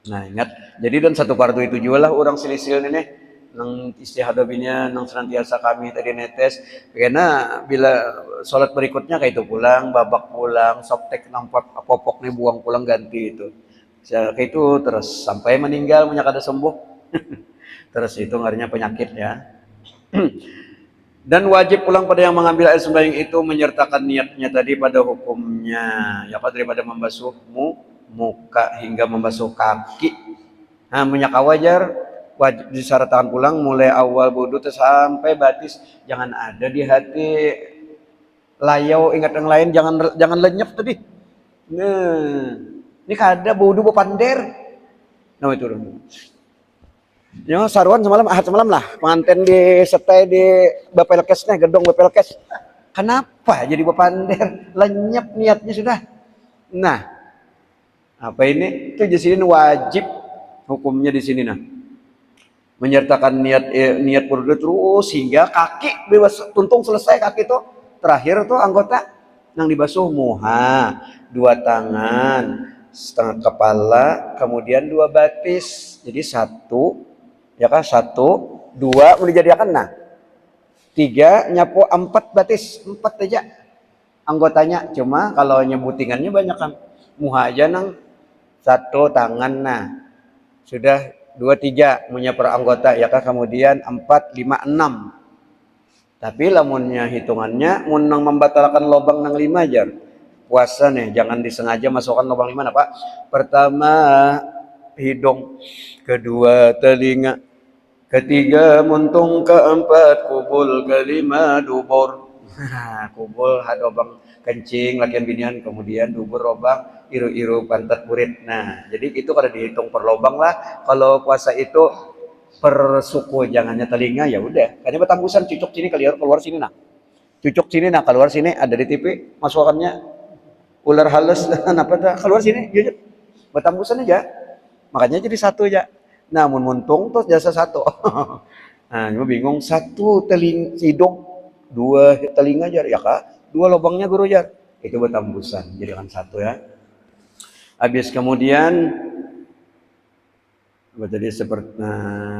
Nah ingat jadi dan satu fardu itu juga lah orang silisil ini nang istihadobinya nang senantiasa kami tadi netes karena bila sholat berikutnya kayak itu pulang babak pulang soptek nampak popok nih buang pulang ganti itu kayak itu terus sampai meninggal menyakada sembuh. Terus itu ngarinya penyakit ya. Dan wajib pulang pada yang mengambil air sembahyang itu menyertakan niatnya tadi pada hukumnya. Ya kan daripada membasuh muka hingga membasuh kaki. Nah, minyak wajar wajib disyaratkan pulang mulai awal wudu sampai batis. Jangan ada di hati layau ingat yang lain jangan lenyap tadi. Nah, ini kada wudu bepander. Nah itu. Ya saruan semalam ahad semalam lah pengantin di setai di Bapelkesnya gedung Bapelkes. Kenapa jadi bepander? Lenyap niatnya sudah. Nah, apa ini? Itu di sini wajib hukumnya di sini nah. Menyertakan niat wudu terus hingga kaki bebas tuntung selesai kaki itu terakhir tuh anggota yang dibasuh muha, dua tangan, setengah kepala, kemudian dua batis. Jadi satu ya kan 1, 2 mau dijadikan nah 3 nyapu 4 batis 4 aja anggotanya cuma kalau nyebutingannya banyak kan muha aja nang 1 tangan nah sudah 2, 3 punya per anggota ya kan kemudian 4, 5, 6 tapi lamunnya hitungannya mun nang membatalkan lobang nang 5 aja puasa nih jangan disengaja masukkan lobang 5 apa pertama hidung kedua telinga ketiga muntung keempat kubul kelima dubur kubul hadobang kencing latihan binian kemudian dubur robang iru-iru pantat burit nah jadi itu kada dihitung per lobang lah kalau puasa itu per suku jangannya telinga ya udah kan betambusan cucuk sini keluar sini nah cucuk sini nah keluar sini ada di TV masukannya ular halus apa dah keluar sini jujur betambusan aja makanya jadi satu aja namun muntung terus jasa 1 nah cuma bingung 1 hidung 2 telinga jar ya kak 2 lubangnya guru jar itu betambusan jadi kan 1 ya habis kemudian jadi seperti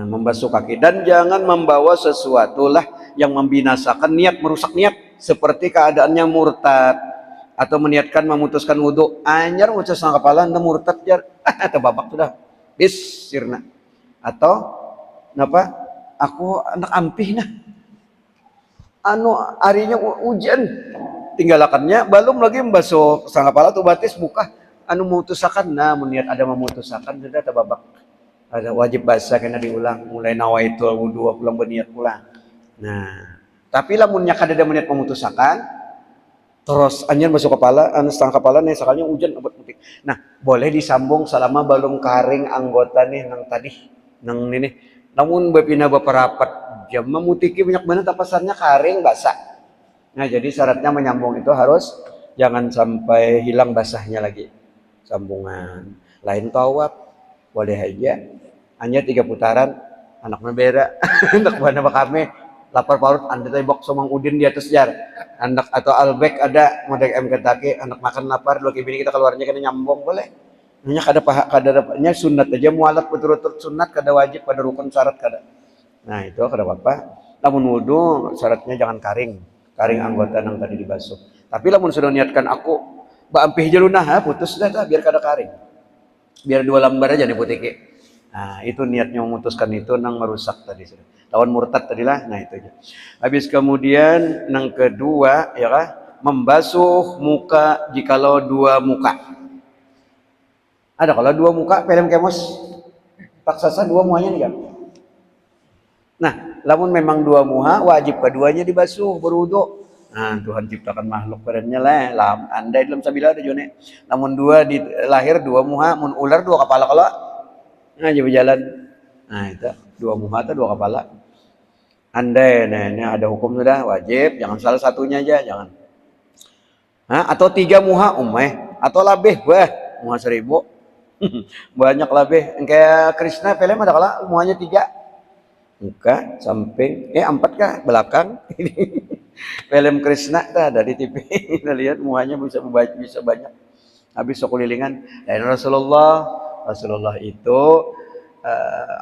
membasuh kaki dan jangan membawa sesuatu lah yang membinasakan niat merusak niat seperti keadaannya murtad atau meniatkan memutuskan wudhu anyar ngucap sang kepala anda murtad jar atau babak sudah bis sirna atau kenapa aku anak ampih nah harinya hujan tinggalakannya belum lagi membasuh sang kepala tuh batis buka memutusakan nah meniat ada memutusakan sudah terbabak ada wajib basah kena diulang mulai nawaitul wudu pulang berniat pulang nah tapi lamunnya kada ada meniat memutusakan terus anjir masuk kepala setengah kepala nih sakalnya hujan obat putih nah boleh disambung selama belum kering anggota nih nang tadi nang ini namun bepina beperapat jam memutiki banyak banget pasarnya kering basah nah jadi syaratnya menyambung itu harus jangan sampai hilang basahnya lagi sambungan lain tawaf boleh aja hanya 3 putaran anak membera anak mana kami lapar parut anda tembok somang udin di atas jar anak atau albek ada model M Kentucky anak makan lapar dua kibini kita keluarnya kena nyambung boleh Nya kada paha kada sunat aja mualat beturut-turut sunat kada wajib kada rukun syarat kada. Nah itu kada apa-apa. Lamun wudu syaratnya jangan karing, karing anggota yang tadi dibasuh. Tapi lamun sudah niatkan aku baampih jelunah putus dah biar kada karing. Biar dua lembar aja nih putih. Nah itu niatnya memutuskan itu nang merusak tadi sudah. Lawan murtad tadilah, nah itu aja. Habis kemudian nang kedua ya kah membasuh muka jikalau dua muka. Ada kalau dua muka film kemos raksasa dua muanya nih kan. Nah, lamun memang dua muha wajib keduanya dibasuh berwudu. Nah, Tuhan ciptakan makhluk berennya lah. Andai dalam sabila ada jone. Namun dua di lahir dua muha, mun ular dua kepala kalau nah jadi berjalan. Nah, itu dua muha atau dua kepala. Andai nah, ini ada hukum sudah wajib, jangan salah satunya aja, jangan. Nah, atau tiga muha atau lebih wah muha 1000. Banyak lebih kayak Krishna film ada kala muanya 3 muka samping 4 kah belakang. Film Krishna tuh ada di TV. Kita lihat muanya bisa banyak habis kelilingan dan Rasulullah itu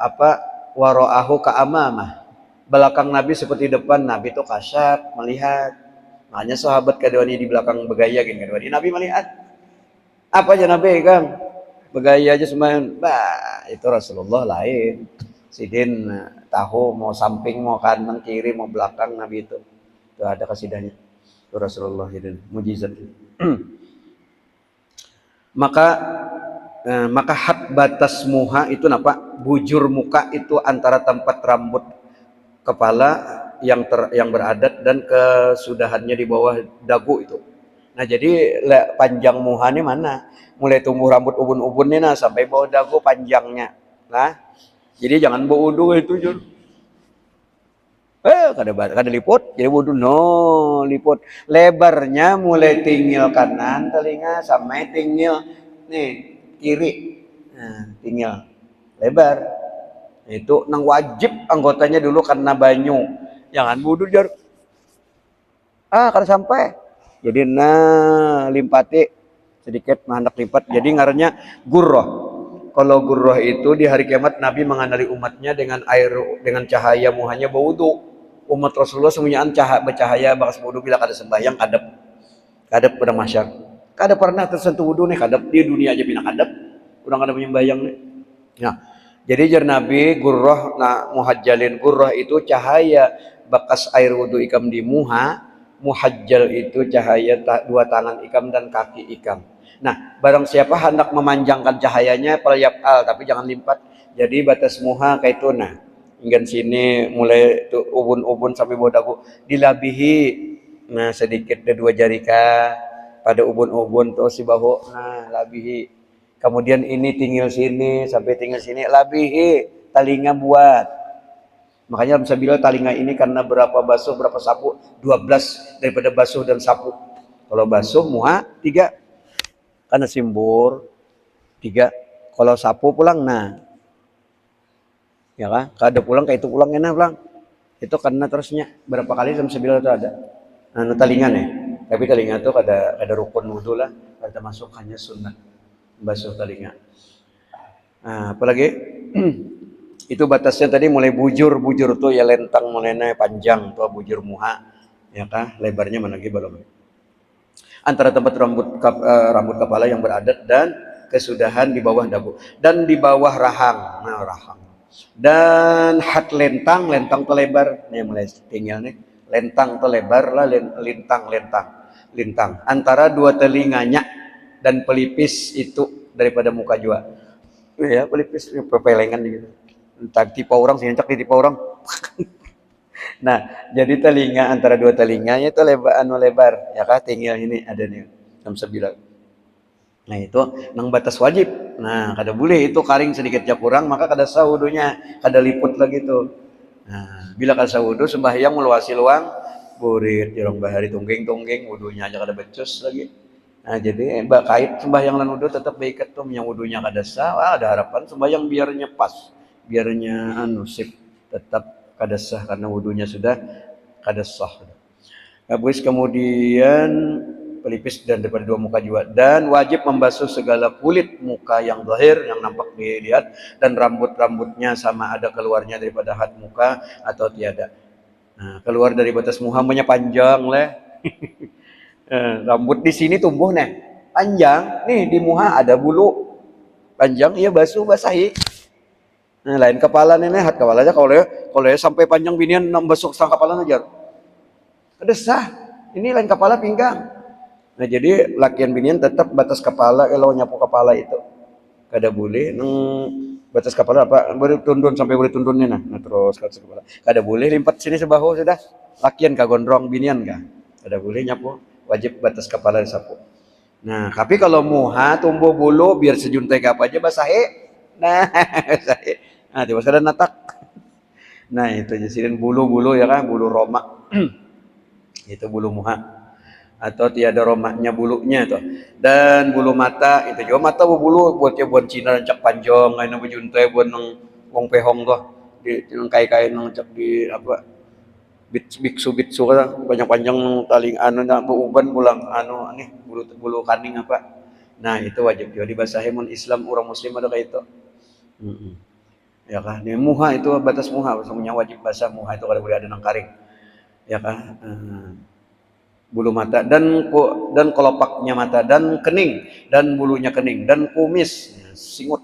apa waraahu ka amamah belakang Nabi seperti depan Nabi itu kasyaf melihat makanya sahabat kadang di belakang begaya gini kadang Nabi melihat apa aja Nabi Kang begaya aja semuanya bah itu Rasulullah lain sidin tahu mau samping mau kanan kiri mau belakang Nabi itu ada kasidahnya itu Rasulullah itu mujizat. maka had batas muha itu napa bujur muka itu antara tempat rambut kepala yang beradat dan kesudahannya di bawah dagu itu. Nah jadi panjang muha ini mana? Mulai tumbuh rambut ubun-ubunnya nah sampai bawah dagu panjangnya. Nah jadi jangan berwudu itu jur. Kada liput, jadi wudu no liput. Lebarnya mulai tinggal kanan telinga sampai tinggal nih kiri. Nah, tinggal lebar. Itu nang wajib anggotanya dulu karena banyu. Jangan wudu jar. Kada sampai. Jadi limpati sedikit hendak lipat. Jadi ngarannya gurrah. Kalau gurrah itu di hari kiamat Nabi mengandali umatnya dengan air dengan cahaya muhanya berwudu. Umat Rasulullah semuanya bercahaya bakas wudu bila kada sembahyang kadep pada masyar. Kada pernah tersentuh wudu nih kadep di dunia aja bina kadep. Urang kada sembahyang nih. Nah, jadi jar Nabi gurrah muhajjalin gurrah itu cahaya bekas air wudu ikam di muha, muhajjal itu cahaya dua tangan ikam dan kaki ikam. Nah, barang siapa hendak memanjangkan cahayanya falyaf'al tapi jangan lipat. Jadi batas muha kayak itu nah. Hingga sini mulai tuh ubun-ubun sampai bawah dagu dilabihi nah sedikit ada 2 jari pada ubun-ubun tuh si bahu nah labihi kemudian ini tinggal sini sampai tinggal sini labihi telinga buat makanya bisa bilang telinga ini karena berapa basuh berapa sapu 12 daripada basuh dan sapu kalau basuh muha 3 karena simbur 3 kalau sapu pulang nah ya kan kada pulang kayak itu pulang enak pulang itu karena terusnya berapa kali jam 9 itu ada telinga nih tapi telinga itu kada rukun wudu lah kada masuk hanya sunnah basuh telinga apalagi itu batasnya tadi mulai bujur tuh ya lentang mulai panjang tuh bujur muha ya kan lebarnya mana lagi belum antara tempat rambut kepala yang beradat dan kesudahan di bawah dagu dan di bawah rahang rahang dan hat lentang tuh lebar nih mulai tinggal nih lentang tuh lebar lah lintang antara dua telinganya dan pelipis itu daripada muka juga ya pelipis pepelengan gitu entah tipe orang sih cak tipe orang. Nah jadi telinga antara dua telinganya itu lebar ya kah tinggal ini ada nih jam 9. Nah itu nang batas wajib. Nah kada boleh itu karing sedikit kurang maka kada sah wudunya, kada liput lagi tuh. Nah bila kada sah wudu sembahyang meluasi luang burit jorong bahari tungging wudunya aja kada becus lagi. Nah jadi kait sembahyang lan wudu tetap baikat tuh yang wudunya kada sah ada harapan sembahyang biarnya pas, biarnya sip tetap kada sah karena wudunya sudah kada sah. Habis kemudian pelipis dan daripada dua muka juga, dan wajib membasuh segala kulit muka yang zahir yang nampak dilihat, dan rambut-rambutnya sama ada keluarnya daripada had muka atau tiada. Nah, keluar dari batas muhamnya panjang leh. Rambut di sini tumbuh nih panjang, nih di muha ada bulu panjang, iya basuh basahi. Nah, lain kepala nih hat kepala aja kalau ya sampai panjang binian basuh sang kepala aja. Kedesah, ini lain kepala pinggang. Nah jadi lakian binian tetap batas kepala, kalau nyapu kepala itu kada boleh batas kepala apa boleh tundun sampai boleh tundunnya nah terus batas kepala kada boleh limpat sini sebahu sudah lakian kah gondrong binian kah kada boleh nyapu, wajib batas kepala disapu. Nah tapi kalau muha tumbuh bulu biar sejuntai ke apa aja basahe, nah basahe, nah tiba kada natak. Nah itu jadi bulu-bulu ya kan, bulu romak itu bulu muha atau tiada romaknya bulunya tuh. Dan bulu mata itu juga mata berbulu buatnya buat Cina rancak panjang ayeuna bejuntai buat nang wong pehong tuh di nang kai-kai nang cak di apa biksu kan banyak panjang tali anu na uban pulang anu nih bulu bulu kaning apa. Nah itu wajib juga dibasahi mun Islam orang muslim ada kayak itu. Ya kan ini muha itu batas muha semuanya wajib basah, muha itu kada boleh ada nang karing ya kan. Bulu mata dan kelopaknya mata dan kening dan bulunya kening dan kumis singut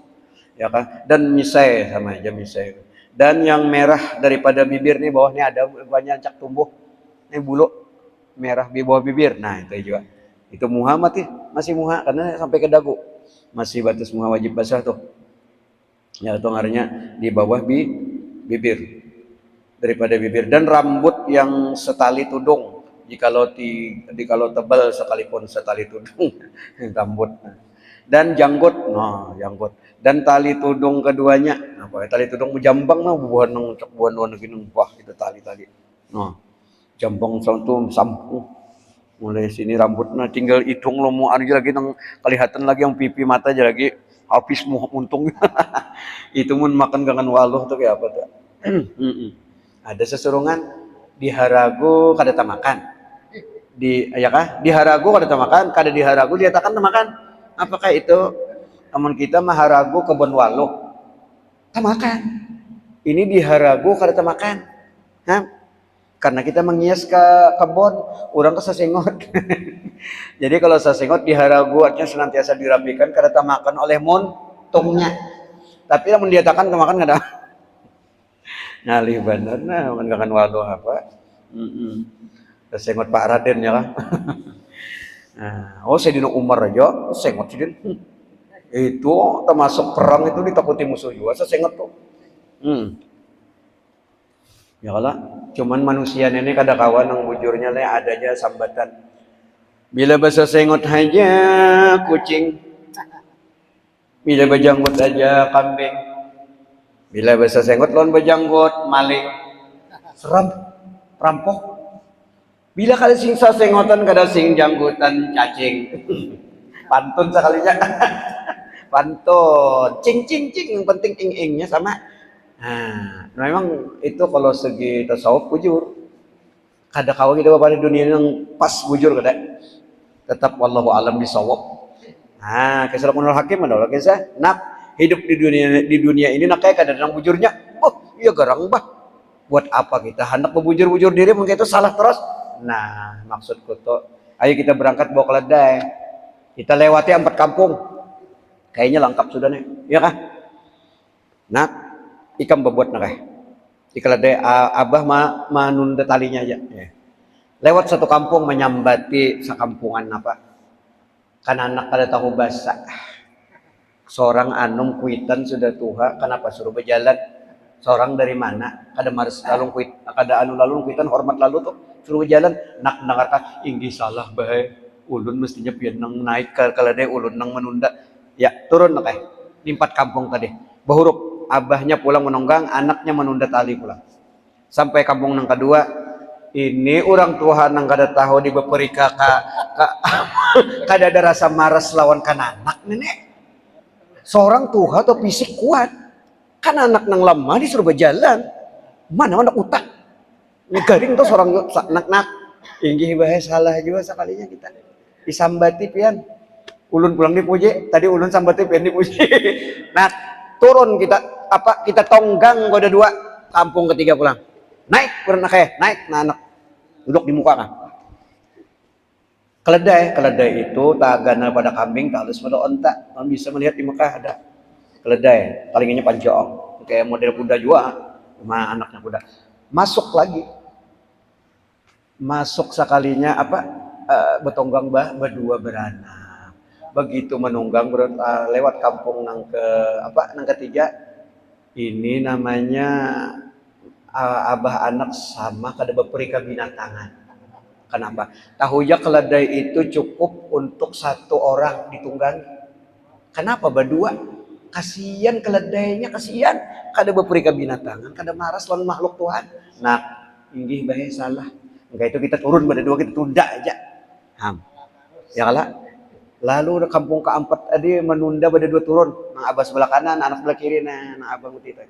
ya kan, dan misai sama aja misai, dan yang merah daripada bibir nih bawahnya ada banyak cak tumbuh ini bulu merah di bawah bibir, nah itu juga itu muha masih muha karena sampai ke dagu masih batas muha wajib basah tuh ya, itu ngarannya di bawah bibir daripada bibir. Dan rambut yang setali tudung jikalau tebal sekalipun setali tudung rambut, dan janggut, nah janggut dan tali tudung keduanya, apa tali tudung jambang nah buah nang gini wah itu tali nah jambang satu sampung mulai sini rambutnya tinggal hidung lo mau aja lagi nang kelihatan lagi yang pipi mata aja lagi habis mau untung itu mun makan gangan waluh tuh kayak apa tuh. Ada sesurungan di Harago kada tamakan ya kah di Harago kada tamakan, kada di Harago dia takkan tamakan, apakah itu teman kita mah Harago kebon waluh tamakan, ini di Harago kada tamakan karena kita mengias ke kebon orang ke sasengot. Jadi kalau sasengot di Harago artinya senantiasa dirapikan kada tamakan oleh montongnya, tapi namun dia takkan tamakan kada ngalih bener nah mengangan waluh apa. Sengot Pak Raden ya kan. Nah, Sayyidina Umar aja sengot sidin. Itu termasuk perang itu ditakuti musuh juga sengot tuh. Ya kalau cuman manusia ini kada kawan yang bujurnya le ada aja sambatan. Bila bahasa sengot aja kucing. Bila bajanggut aja kambing. Bila bahasa sengot lawan bajanggut maling. Seram, perampok. Bila kada sing sasengotan kada sing janggutan cacing. Pantun sekalinya. Pantun. Cing yang penting ing-ingnya sama. Nah, memang itu kalau segi tasawuf bujur. Kada kawan kita pada dunia yang pas bujur kada. Tetap wallahu alam bisawab. Nah, kisah Luqmanul Hakim adalah kisah nak hidup di dunia ini nak kayak kada ada bujurnya. Oh, iya garang bah. Buat apa kita hendak membujur-bujur diri mungkin itu salah terus. Nah, maksudku tuh, ayo kita berangkat bawa keledai. Kita lewati 4 kampung. Kayaknya lengkap sudah nih, ya kah? Nah, ikam berbuat nak di keledai abah manunda talinya aja. Ya. Lewat 1 kampung menyambati sekampungan apa? Kan anak kada tahu bahasa. Seorang anum kuitan sudah tua, kenapa suruh berjalan? Seorang dari mana? Kada mares lalu kuit, kada anu lalu kuitan hormat lalu tuh. Suruh jalan nak dengarkan inggi salah bae ulun mestinya pian nang naik ke keledai ulun nang menunda ya turun nak di 4 kampung tadi bahuruk abahnya pulang menunggang anaknya menunda tali pulang sampai kampung nang kedua ini orang tua nang kada tahu dibeperi kada ada rasa maras lawan kan anak nenek seorang tua atau fisik kuat kan anak nang lemah disuruh berjalan mana anak utak garing tuh seorang nak inggih bahaya salah juga sekalinya kita. Disambati pian. Ulun pulang dipuji, tadi ulun sambati pian dipuji. Nah, turun kita kita tonggang goda dua, kampung ketiga pulang. Naik kurang naik nah anak duduk di muka kan. Keledai itu tagana pada kambing, talus pada onta. Kamu bisa melihat di Mekah ada keledai, palingnya panjang, kayak model kuda juga, sama anaknya kuda. Masuk sekalinya betonggang berdua beranak. Begitu menunggang lewat kampung nang ketiga, ini namanya abah anak sama kada beperika binatangan. Kenapa? Tahu ya keledai itu cukup untuk satu orang ditunggangi. Kenapa berdua? Kasihan keledainya, kasihan. Kada beperika binatangan, kada maras lawan makhluk Tuhan. Nah, inggih bae salah. Enggak itu kita turun berdua, kita tunda aja. Ya kalah. Lalu kampung keempat tadi menunda berdua turun. Nang abah sebelah kanan, anak sebelah kiri, nah abang utita.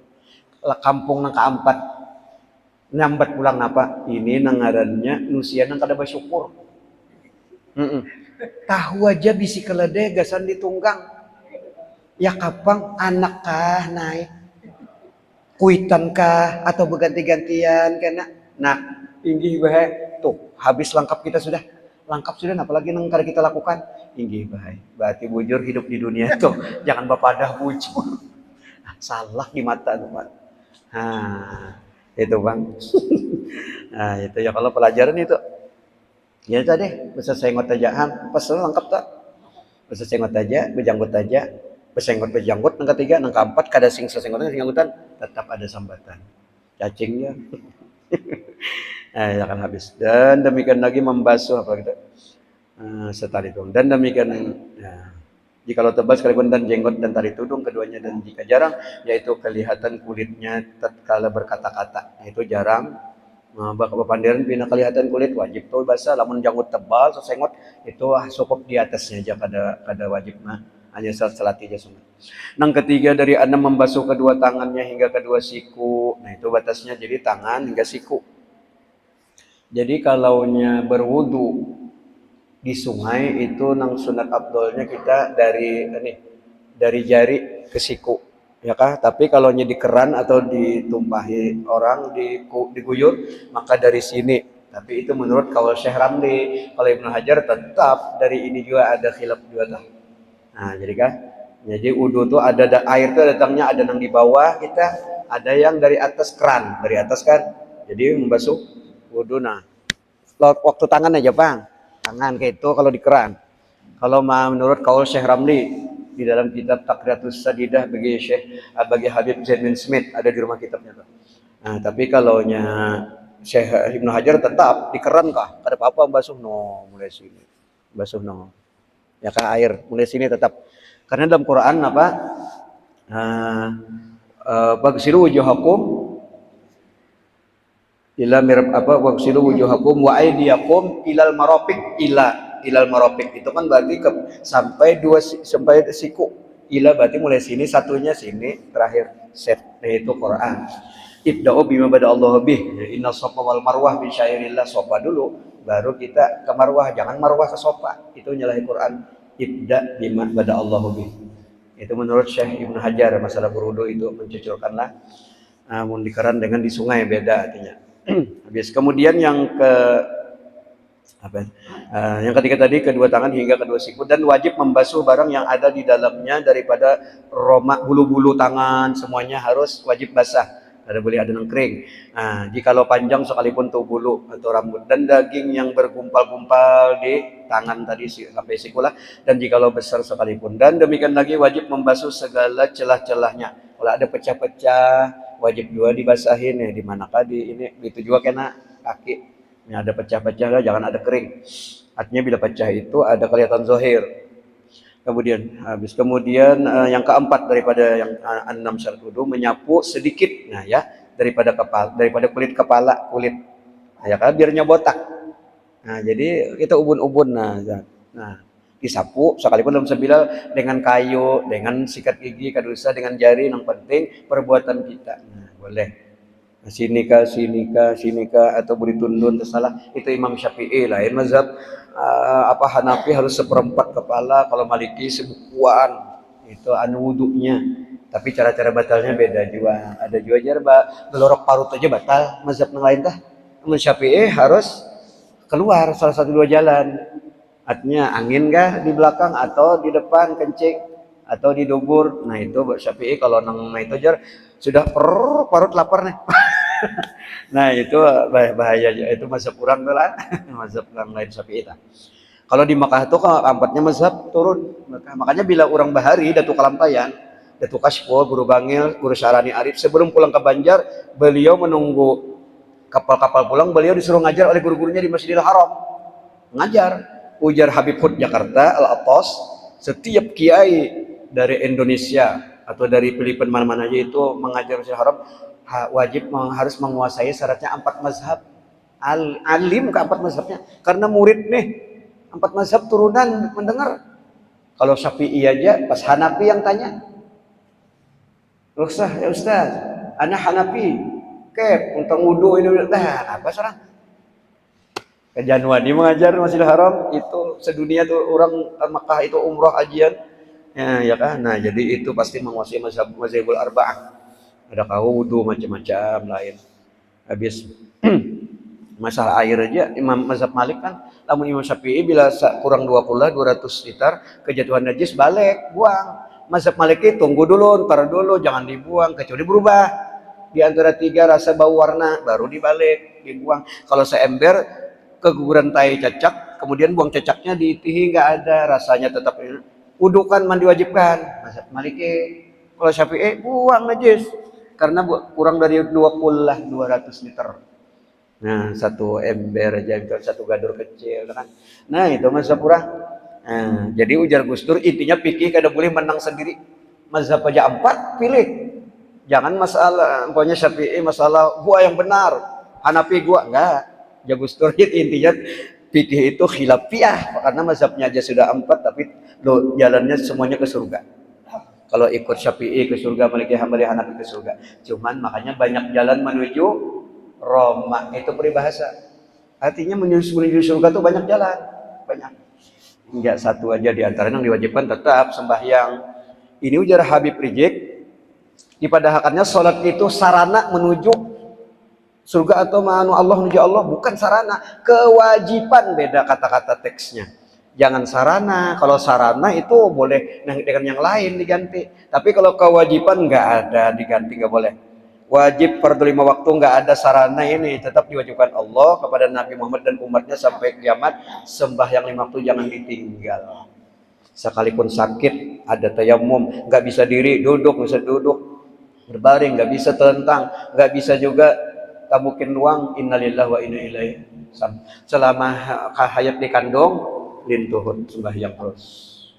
Kampung nang keempat nyambat pulang apa? Ini nangarannya nusian nang kada bersyukur. Tahu aja bisi keledai gasan ditunggang. Ya kapang anak kah naik, kuitan kah atau berganti-gantian kena. Nah, inggih bae tuh habis lengkap kita sudah. Lengkap sudah, apalagi nang kada kita lakukan. Inggih bae. Berarti bujur hidup di dunia tuh jangan bapadah bujur. Salah di mata tuh, Pak. Itu Bang. Nah, itu ya kalau pelajaran itu. Ya tadi, bisa sengot aja. Pasal lengkap tak? Bisa sengot aja, bejanggut aja. Bejanggut, nang ketiga, nang keempat, kada sing sesenggotan, singgutan, tetap ada sambatan. Cacingnya. Nah, ya akan habis. Dan demikian lagi membasuh apa gitu. Setali tudung. Dan demikian jikalau tebal sekalipun dan jenggot dan tali tudung keduanya, dan jika jarang yaitu kelihatan kulitnya tatkala berkata-kata, yaitu jarang bepandiran pina kelihatan kulit wajib tuh basah. Lamun janggut tebal sesengot itu cukup di atasnya aja kada wajib hanya selati aja sunat. Nang ketiga dari enam membasuh kedua tangannya hingga kedua siku. Nah itu batasnya, jadi tangan hingga siku. Jadi kalaunya berwudu di sungai itu nang sunat abdolnya kita dari jari ke siku, ya kah? Tapi kalau di keran atau ditumpahi orang diguyur maka dari sini. Tapi itu menurut kaul Syekh Ramli. Kalau Ibnu Hajar tetap dari ini juga ada khilaf juga lah. Nah, jadi wudu tuh air tuh datangnya ada yang di bawah kita, ada yang dari atas keran, dari atas kan. Jadi membasuh wudu. Nah, waktu tangan aja Bang. Tangan kayak itu kalau di keran. Kalau menurut kaul Syekh Ramli di dalam kitab Taqriyatus Sadidah bagi Habib Zain bin Smith ada di rumah kitabnya tuh. Nah, tapi kalau Syekh Ibnu Hajar tetap di keran kah? Kada apa-apa basuh mulai sini. Basuh ya kah air mulai sini tetap. Karena dalam Quran bagsilu wujuhakum ila wagsilu wujuhakum wa aydiyakum ilal marafiq itu kan berarti sampai siku. Ila berarti mulai sini, satunya sini, terakhir set, yaitu Quran. Ibda'u bima bada Allah bih, inna sofa wal marwah bi syairillah. Sofa dulu baru kita ke marwah, jangan marwah ke sofa. Itu nyalahi Quran. Ibda bima bada Allah bih. Itu menurut Syekh Ibnu Hajar masalah berwudu itu mencucurkanlah namun di keran dengan di sungai beda artinya. Habis kemudian yang ketiga tadi kedua tangan hingga kedua siku, dan wajib membasuh barang yang ada di dalamnya daripada bulu-bulu tangan, semuanya harus wajib basah, tidak boleh ada yang kering. Nah, jikalau panjang sekalipun tuh bulu atau rambut, dan daging yang bergumpal-gumpal di tangan tadi sampai siku lah, dan jikalau besar sekalipun. Dan demikian lagi wajib membasuh segala celah-celahnya. Kalau ada pecah-pecah wajib juga dibasahin ya, di manakah ini itu juga kena kaki. Ini ada pecah-pecah lah, jangan ada kering. Artinya bila pecah itu ada kelihatan zahir. Kemudian yang keempat daripada yang 6 syarat wudu, menyapu sedikit daripada kulit kepala ya kan biarnya botak. Nah, jadi kita ubun-ubun disapu sekalipun dalam sebilal dengan kayu, dengan sikat gigi, kada usah dengan jari, yang penting perbuatan kita. Nah, boleh. sini kah atau beri tundun tersalah itu Imam Syafi'i. Lain mazhab Hanafi harus seperempat kepala, kalau Maliki sebukuan itu anu wudunya. Tapi cara-cara batalnya beda juga. Ada juga belorok parut aja batal mazhab yang lain tah. Imam Syafi'i harus keluar salah satu dua jalan. Artinya angin kah di belakang atau di depan kencing atau di dubur. Nah itu Syafi'i kalau nang itu jar sudah parut lapar nih. Nah itu bahaya, itu mazhab kurang lah. Mazhab yang lain Syafi'i itu. Kalau di Makkah itu kalau ampatnya mazhab turun. Makanya bila orang bahari Datuk Kalampayan, Datuk Kaspo, Guru Bangil, Guru Syarani Arif sebelum pulang ke Banjar, beliau menunggu kapal-kapal pulang, beliau disuruh ngajar oleh guru-gurunya di Masjidil Haram. Ngajar. Ujar Habib Hud Jakarta Al-Atos, setiap kiai dari Indonesia atau dari Filipina mana-mana aja itu mengajar Masjidil Haram wajib harus menguasai syaratnya 4 mazhab. Alim ke 4 mazhabnya, karena murid nih 4 mazhab turunan mendengar. Kalau Syafi'i aja pas Hanafi yang tanya, "Ustaz, ya Ustaz, ana Hanafi, kep tentang wudu ini apa sarang?" Ke Januari mengajar Masjidil Haram itu sedunia tuh orang Makkah itu umroh hajian. Ya kan? Nah, jadi itu pasti menguasai mazhabul arba'ah. Ada kau wudu macam-macam lain. Habis masalah air aja Imam Mazhab Malik kan, namun Imam Syafi'i bila kurang 200 liter kejatuhan najis balik buang. Mazhab Malik itu tunggu dulu, ntar dulu, jangan dibuang kecuali berubah di antara 3 rasa bau warna baru dibuang. Kalau seember keguguran tai cacak kemudian buang cacaknya di tihi nggak ada rasanya tetap wudu kan mandi wajibkan. Mazhab Maliki. Kalau Syafi'i buang najis karena kurang dari 200 liter. Nah, 1 ember aja, 1 gadur kecil kan. Nah, itu mazhab kurang. Nah, jadi ujar Gus Dur intinya fikih kada boleh menang sendiri. Mazhab aja 4 pilih. Jangan masalah pokoknya Syafi'i masalah gua yang benar, Hanafi gua enggak. Ya Gus Dur intinya fikih itu khilafiyah karena mazhabnya aja sudah 4 tapi jalannya semuanya ke surga. Kalau ikut Syafi'i ke surga, Maliki, Hambali, Hanafi ke surga. Cuman makanya banyak jalan menuju Roma, itu peribahasa. Artinya menuju surga itu banyak jalan, banyak. Enggak satu aja di antara yang diwajibkan tetap sembahyang. Ini ujar Habib Rizik, dipadahakannya sholat itu sarana menuju surga atau manu Allah menuju Allah, bukan sarana. Kewajiban, beda kata-kata teksnya. Jangan sarana. Kalau sarana itu boleh dengan yang lain diganti. Tapi kalau kewajiban nggak ada diganti, nggak boleh. Wajib fardu 5 waktu nggak ada sarana ini, tetap diwajibkan Allah kepada Nabi Muhammad dan umatnya sampai kiamat. Sembahyang 5 waktu jangan ditinggal. Sekalipun sakit ada tayamum, nggak bisa diri duduk, bisa duduk. Berbaring nggak bisa, telentang nggak bisa juga, tabukin luang. Innalillahi wa inna ilaihi. Selama hayat dikandung lintuhun sembahyang terus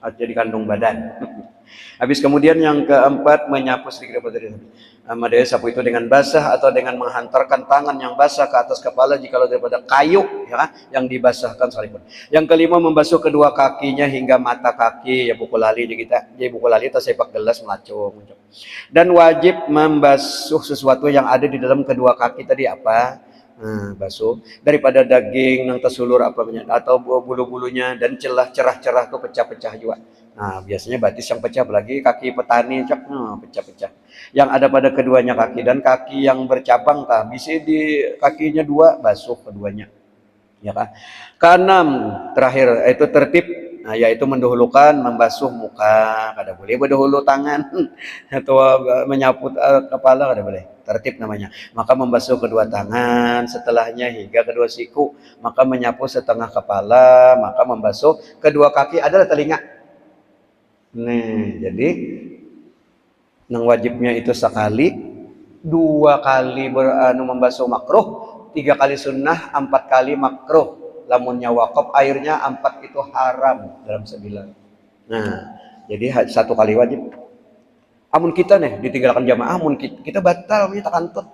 aja di kandung badan. Habis kemudian yang keempat menyapu sedikit dari Madaya sapu itu dengan basah atau dengan menghantarkan tangan yang basah ke atas kepala jikalau daripada kayu ya yang dibasahkan sekalipun. Yang kelima membasuh kedua kakinya hingga mata kaki, ya buku lali di kita. Jadi buku lali atau sepak gelas melacung. Dan wajib membasuh sesuatu yang ada di dalam kedua kaki tadi apa? Basuh daripada daging yang tersulur atau bulu-bulunya dan cerah-cerah tuh pecah-pecah juga. Nah, biasanya batis yang pecah, apalagi kaki petani pecah-pecah. Yang ada pada keduanya kaki dan kaki yang bercabang bisa di kakinya 2 basuh keduanya. Ya kan? Keenam terakhir itu tertib, yaitu mendahulukan membasuh muka, kada boleh berdahulu tangan atau menyapu kepala, kada boleh. Tertib namanya. Maka membasuh kedua tangan, setelahnya hingga kedua siku, maka menyapu setengah kepala, maka membasuh kedua kaki adalah telinga. Nih, jadi nang wajibnya itu sekali, 2 kali membasuh makruh, 3 kali sunnah, 4 kali makruh. Lamunnya wakaf airnya 4 itu haram dalam 9. Nah, jadi 1 kali wajib. Amun kita nih ditinggalkan jamaah, amun kita batal punya takantut.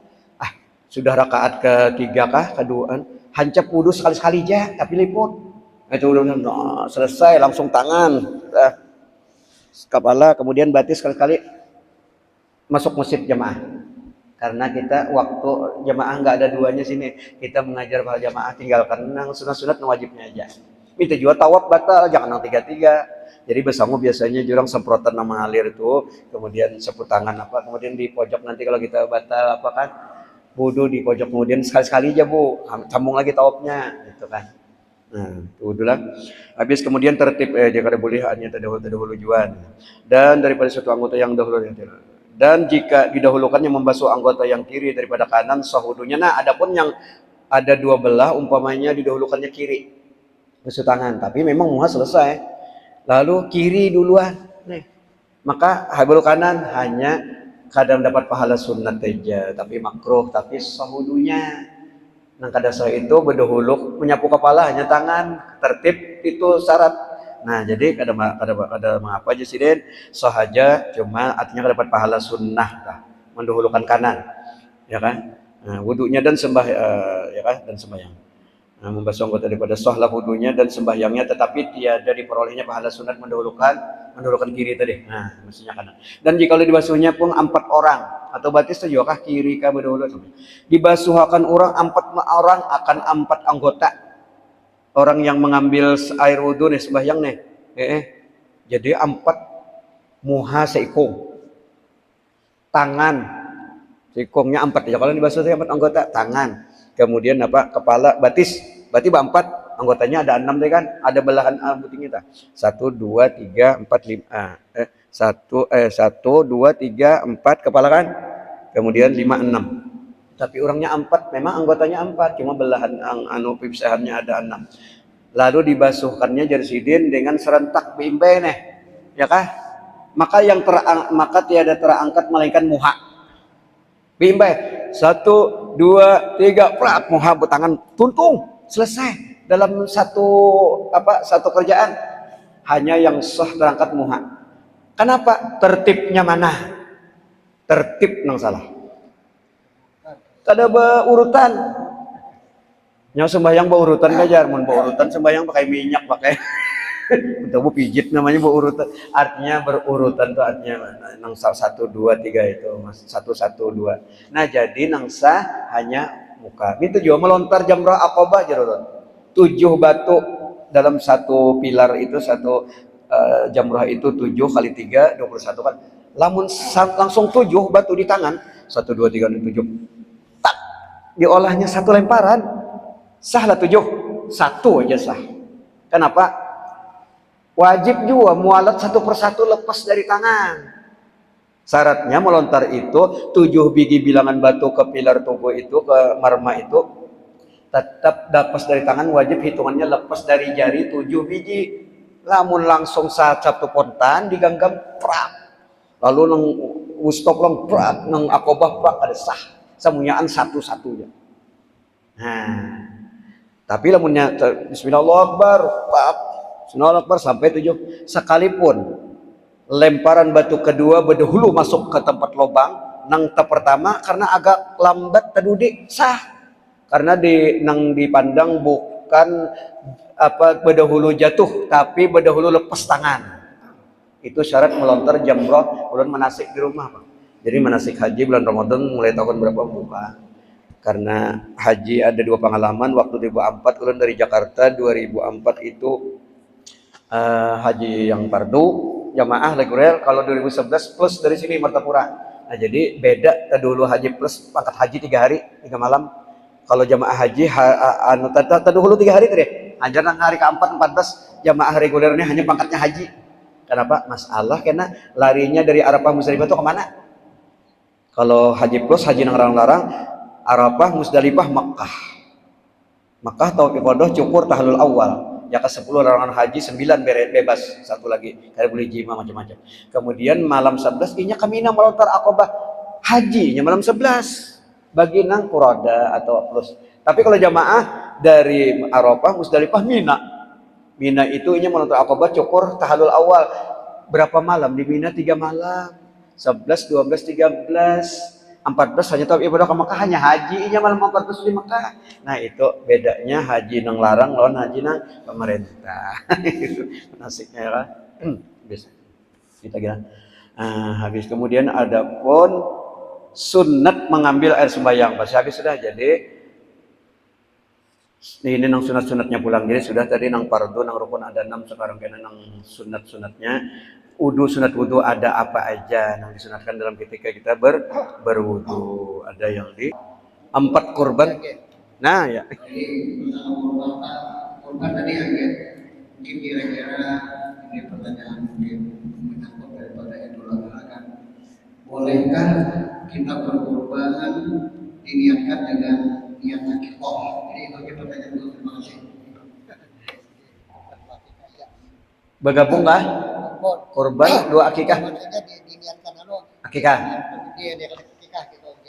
Sudah rakaat ketiga kah, keduaan, hancap wudu sekali-sekali aja, tapi liput. Itu udah selesai langsung tangan, kepala, kemudian batis sekali-kali masuk masjid jamaah. Karena kita waktu jamaah nggak ada duanya sini, kita mengajar para jamaah tinggalkan nang sunat-sunat wajibnya aja. Minta juga tawaf batal, jangan nang tiga-tiga. Jadi besangu biasanya jurang semprotan nama alir itu, kemudian sapu tangan apa, kemudian di pojok nanti kalau kita batal apa kan, wudu di pojok, kemudian sekali-sekali aja bu, sambung lagi tawafnya, gitu kan. Nah, wudu lah. Habis kemudian tertib jika ada bolehannya terdahulu juan. Dan daripada suatu anggota yang dahulu. Dan jika didahulukannya membasuh anggota yang kiri daripada kanan sah wudunya. Nah, adapun yang ada dua belah umpamanya didahulukannya kiri basuh tangan, tapi memang muha selesai. Lalu kiri duluan. Nih. Maka habul kanan hanya kadang dapat pahala sunat aja, tapi makruh, tapi sah wudunya. Nah, kada sah itu berdahulu menyapu kepala hanya tangan, tertib itu syarat. Nah, jadi kada mengapa aja sih Den, sahaja cuma artinya dapat pahala sunnah lah, mendahulukan kanan, ya kan? Nah, wudunya dan ya kan, dan sembahyang. Nah, membasuh anggota daripada sahlah wudunya dan sembahyangnya, tetapi tiada diperolehnya pahala sunat mendahulukan kiri tadi. Nah, maksudnya kanan. Dan jika dibasuhnya pun 4 orang atau batis tujuh kah kiri kah berdahulu, dibasuhkan orang 4 orang akan 4 anggota. Orang yang mengambil air wudhu nih sembahyang nih, jadi 4 muha seikung, tangan seikungnya 4 ya. Kalau dibasuh saya 4 anggota, tangan, kemudian apa kepala, batis, berarti 4 anggotanya ada 6 deh kan, ada belahan butingnya tak? 1 2 3 4 5 1 2 3 4 kepala kan, kemudian 5 6. Tapi orangnya 4, memang anggotanya 4, cuma belahan pipisahannya ada 6. Lalu dibasuhkannya jersidin dengan serentak bimbe nih, ya kah? Maka tiada terangkat melainkan muha. Bimbe 1 2 3 prak, muha bertangan tuntung, selesai dalam satu kerjaan. Hanya yang sah terangkat muha. Kenapa? Tertibnya mana? Tertib nang salah. Kada berurutan. Nya sembahyang berurutan kajar, mun berurutan sembahyang pakai minyak, pakai untuk pijit namanya berurutan. Artinya berurutan tuh artinya nang 1 2 3 itu, Mas. 1 1 2. Nah, jadi nang sah hanya muka. Itu juga melontar jamrah aqabah jarurun. 7 batu dalam satu pilar itu, satu jamrah itu 7 kali 3 21 kan. Lamun langsung 7 batu di tangan, 1 2 3 7. Diolahnya 1 lemparan, sahlah 7, 1 aja sah. Kenapa? Wajib juga mualat 1 persatu lepas dari tangan. Syaratnya melontar itu 7 biji bilangan batu ke pilar tubuh itu, ke marma itu tetap lepas dari tangan, wajib hitungannya lepas dari jari 7 biji. Lamun langsung satu pontan diganggam prak, lalu nang ustok lang prak, nang akobah prak, ada sah. Semuanyaan satu-satunya. Nah, tapi lamunnya Bismillahirrahmanirrahim, Bismillahirrahmanirrahim sampai 7, sekalipun lemparan batu kedua berdahulu masuk ke tempat lubang nang pertama karena agak lambat tadudi sah. Karena dipandang bukan berdahulu jatuh, tapi berdahulu lepas tangan. Itu syarat melontar jamrah ulun manasik di rumah, Pak. Jadi manasik haji bulan Ramadan mulai tahun berapa buka? Karena haji ada 2 pengalaman. Waktu 2004 ulun dari Jakarta, 2004 itu haji yang fardu jamaah reguler. Kalau 2011 plus dari sini Martapura. Nah, jadi beda dulu haji plus pangkat haji 3 hari 3 malam. Kalau jamaah haji dahulu 3 hari deh. Anjar nang hari keempat 14 jamaah regulernya hanya pangkatnya haji. Kenapa? Masalah karena larinya dari Arafah Musdalifah itu kemana? Kalau haji plus, haji nang larang-larang, Arafah Musdalifah Makkah. Makkah tawaf ifadah cukur tahlul awal. Ya ke 10 larangan haji, 9 bebas, 1 lagi kada boleh jima macam-macam. Kemudian malam 11 inya kami nang melontar akobah hajinya malam 11 bagi nang qurada atau plus. Tapi kalau jamaah dari Arafah Musdalifah Mina itu inya melontar akobah cukur tahlul awal. Berapa malam di Mina? 3 malam. 11, 12, 13, 14 hanya tawaf ibadah ke Mekah, hanya haji inya malam 14 di Mekah. Nah, itu bedanya haji nang larang lawan haji nang pemerintah. Itu nasiknya ya kan. Bisa. Kita kira. Habis kemudian ada pun sunat mengambil air sembahyang. Pas habis sudah, jadi ini nang sunat-sunatnya pulang. Jadi sudah tadi nang fardu, nang rukun ada 6, sekarang kena nang sunat-sunatnya. Wudu, sunat wudu ada apa aja nang disunatkan dalam ketika kita berwudu. Ada yang di 4 kurban. Nah ya. Jadi korban tadi agak mungkin kira-kira ini pertanyaan mungkin menyangkut daripada Idul Adha kan. Bolehkah kita berkorban diniatkan dengan niat akikoh? Jadi itu aja pertanyaan dulu. Terima kasih. Bergabung kah? Korban 2 akikah? Akikah.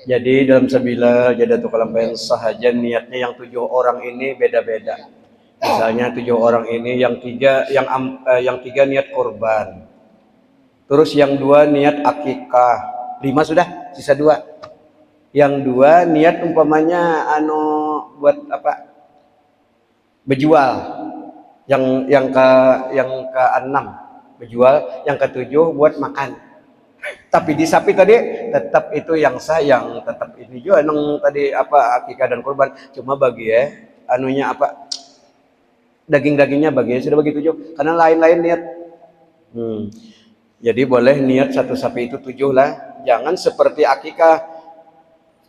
Jadi dalam sabila jadatul kalampain sahaja niatnya yang 7 orang ini beda-beda. Misalnya 7 orang ini yang 3 niat korban. Terus yang 2 niat akikah. 5 sudah, sisa 2. Yang 2 niat umpamanya buat apa? Berjual. Yang ke-6 berjual, yang ke-7 buat makan. Tapi di sapi tadi tetap itu yang sah, yang tetap ini juga nang tadi apa akikah dan kurban, cuma bagi anunya apa daging-dagingnya bagi sudah bagi 7 karena lain-lain niat. Jadi boleh niat satu sapi itu 7 lah, jangan seperti akikah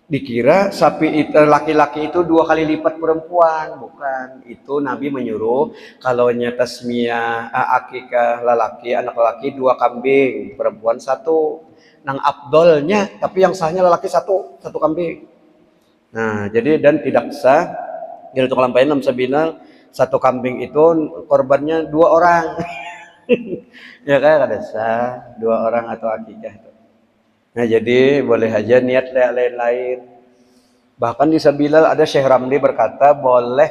dikira sapi itu laki-laki itu 2 kali lipat perempuan. Bukan, itu Nabi menyuruh kalau tasmiyah akikah lelaki, anak lelaki 2 kambing, perempuan 1. Nang afdolnya, tapi yang sahnya lelaki 1 kambing. Nah, jadi dan tidak sah jadi tukang lampain 6 sabinal 1 kambing itu korbannya 2 orang. Ya kan ada sah 2 orang atau akikah itu. Nah jadi boleh aja niat lain-lain. Bahkan di Sabilal ada Syekh Ramli berkata boleh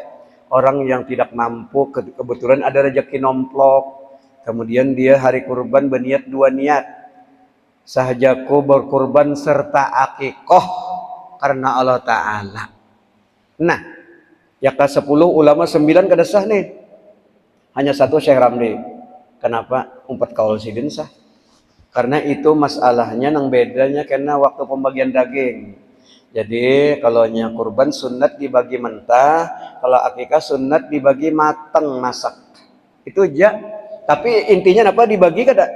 orang yang tidak mampu kebetulan ada rezeki nomplok, kemudian dia hari kurban berniat 2 niat. Sahajaku berkurban serta akikoh karena Allah Ta'ala. Nah ya ke-10 ulama 9 kada sah nih. Hanya 1 Syekh Ramli. Kenapa? 4 kaul sidin sah. Karena itu masalahnya nang bedanya karena waktu pembagian daging. Jadi kalau kurban sunat dibagi mentah, kalau akikah sunat dibagi mateng masak. Itu aja. Tapi intinya apa dibagi kada?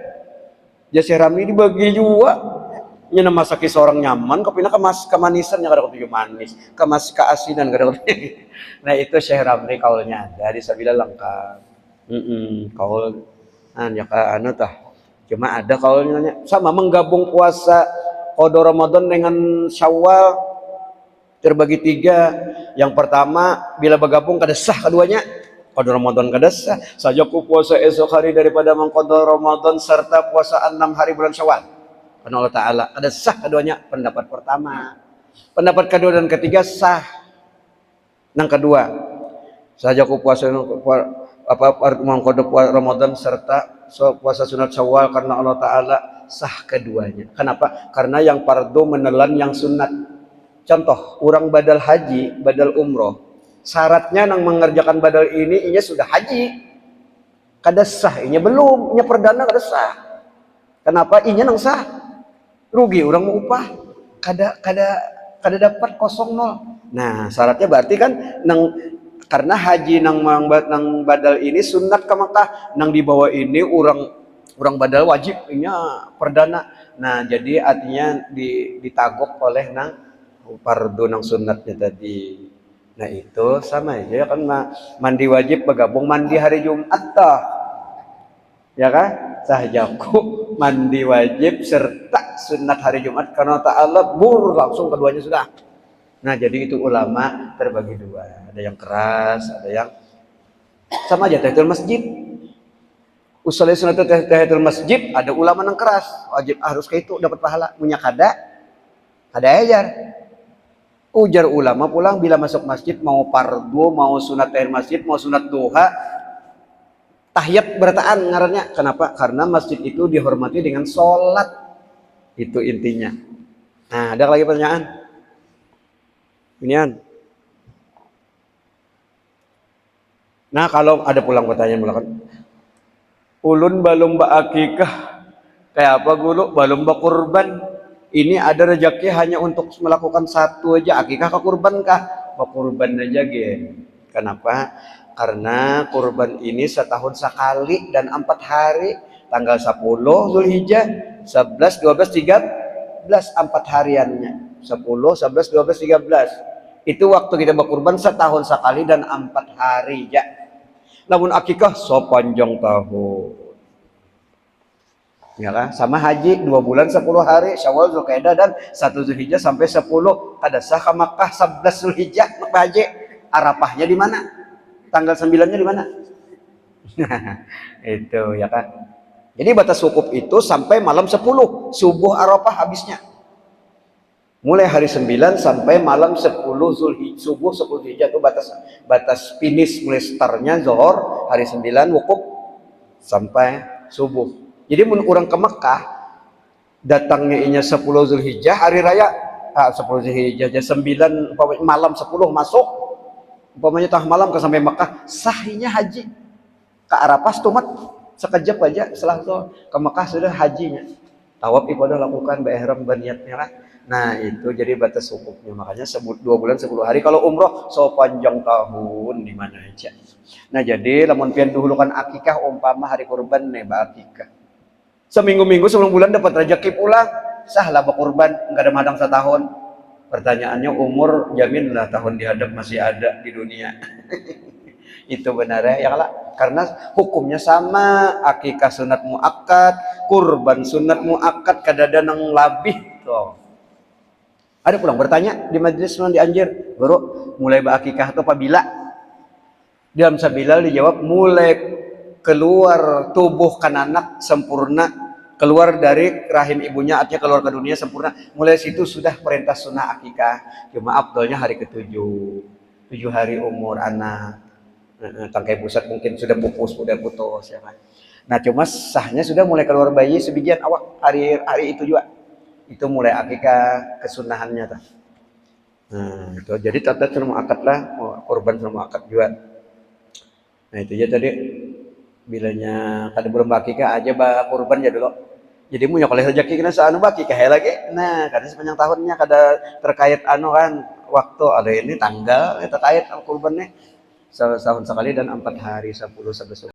Jasa Ramli dibagi juga. Nya masaki seorang nyaman, kepina kemanisan yang kada ketujuh manis, keasinan kada. Nah itu Syekh Ramli kaulnya ada di sabila lengkap. Kaul ya anu tah. Cuma ada kaulnya sama menggabung puasa qada Ramadan dengan Syawal terbagi 3. Yang pertama bila bergabung kada sah keduanya. Qada Ramadan kada sah. Sajaku puasa esok hari daripada mengqada Ramadan serta puasa 6 hari bulan Syawal. Karena Allah Ta'ala kada sah keduanya. Pendapat pertama. Pendapat kedua dan ketiga sah. Yang kedua, sajaku puasa mengqada Ramadan serta puasa sunat Syawal karena Allah Ta'ala sah keduanya. Kenapa? Karena yang fardu menelan yang sunat. Contoh, orang badal haji, badal umroh, syaratnya nang mengerjakan badal ini sudah haji. Kada sah, belum, perdana kada sah. Kenapa? Nang sah. Rugi orang mau upah. Kada dapat 0. Nah, syaratnya berarti kan karena haji nang badal ini sunat ke Makkah, nang di bawah ini orang badal wajib perdana. Nah jadi artinya ditagok oleh nang fardu nang sunatnya tadi. Nah itu sama aja kan mandi wajib bergabung mandi hari Jumat tah. Ya kan? Sahajaku mandi wajib serta sunat hari Jumat karena Ta'ala langsung keduanya sudah. Nah jadi itu ulama terbagi 2. Ada yang keras, ada yang sama aja tahiyatul masjid. Usul sunat tahiyatul masjid ada ulama yang keras, wajib harus ke itu dapat pahala. Punya kada ajar. Ujar ulama pulang bila masuk masjid mau fardu, mau sunat tahiyat masjid, mau sunat duha, tahiyat bertaan ngarannya. Kenapa? Karena masjid itu dihormati dengan sholat. Itu intinya. Nah ada lagi pertanyaan? Inian. Nah kalau ada pulang pertanyaan mulakan ulun balum ba akikah kayak apa gulu balum ba kurban ini ada rezeki hanya untuk melakukan satu aja, akikah ke kurban kah? Ke kurban aja gen. Kenapa? Karena kurban ini setahun sekali dan 4 hari, tanggal 10 Zulhijjah, 11, 12, 13, 4 hariannya. 10, 11, 12, 13. Itu waktu kita berkurban setahun sekali dan 4 hari ya. Namun akikah sepanjang tahun. Ya kan? Sama haji 2 bulan 10 hari, Syawal, Zulkaidah dan 1 Zulhijjah sampai 10. Kada sah ke Makkah 11 Zulhijjah haji. Arafahnya di mana? Tanggal 9-nya di mana? Itu ya kan. Jadi batas wukuf itu sampai malam 10, subuh Arafah habisnya. Mulai hari 9 sampai malam 10 Zulhijjah, subuh 10 Zulhijjah itu batas finish, mulai startnya Zohor hari 9 wukuf sampai subuh. Jadi mun orang ke Mekah datangnya inya 10 Zulhijjah hari raya, 10 Zulhijjah 9 malam 10 masuk, umpamanya tengah malam ke sampai Mekah, sahihnya haji. Ke Arafah tumat sekejap aja setelah itu ke Mekah sudah hajinya. Tawaf ibadah lakukan, ihram berniatnya lah. Nah itu jadi batas wukufnya, makanya sebut 2 bulan 10 hari. Kalau umroh sepanjang tahun di mana aja. Nah jadi lamun pian dahulukan akikah umpama hari kurban nih akikah. Seminggu-minggu sebelum bulan dapat rezeki pulang, sah lah berkurban, enggak ada madang setahun. Pertanyaannya umur jaminlah tahun dihadap masih ada di dunia. Itu benar ya kalau karena hukumnya sama, akikah sunat muakkad, kurban sunat muakkad, kadada nang labih tuh. Ada pulang bertanya di majelis di Anjir, Guru, mulai berakikah itu apabila? Dalam sabilal dijawab mulai keluar tubuh kan anak sempurna, keluar dari rahim ibunya, artinya keluar ke dunia sempurna. Mulai situ sudah perintah sunnah akikah. Cuma afdalnya hari ke-7, 7 hari umur anak. Tangkai pusat mungkin sudah pupus, sudah putus ya kan. Nah cuma sahnya sudah mulai keluar bayi sebagian awak hari itu juga. Itu mulai akikah kesunahannya tuh. Nah, itu jadi tata sudah akad lah, korban sudah akad juga. Nah, itu ya tadi bilanya kada belum akikah aja bah korban ya dulu. Jadi punya kalau rezeki kena saanu akikah lagi. Nah, karena sepanjang tahunnya kada terkait anu kan waktu ada ini tanggal terkait korbannya setahun sekali dan 4 hari 10 11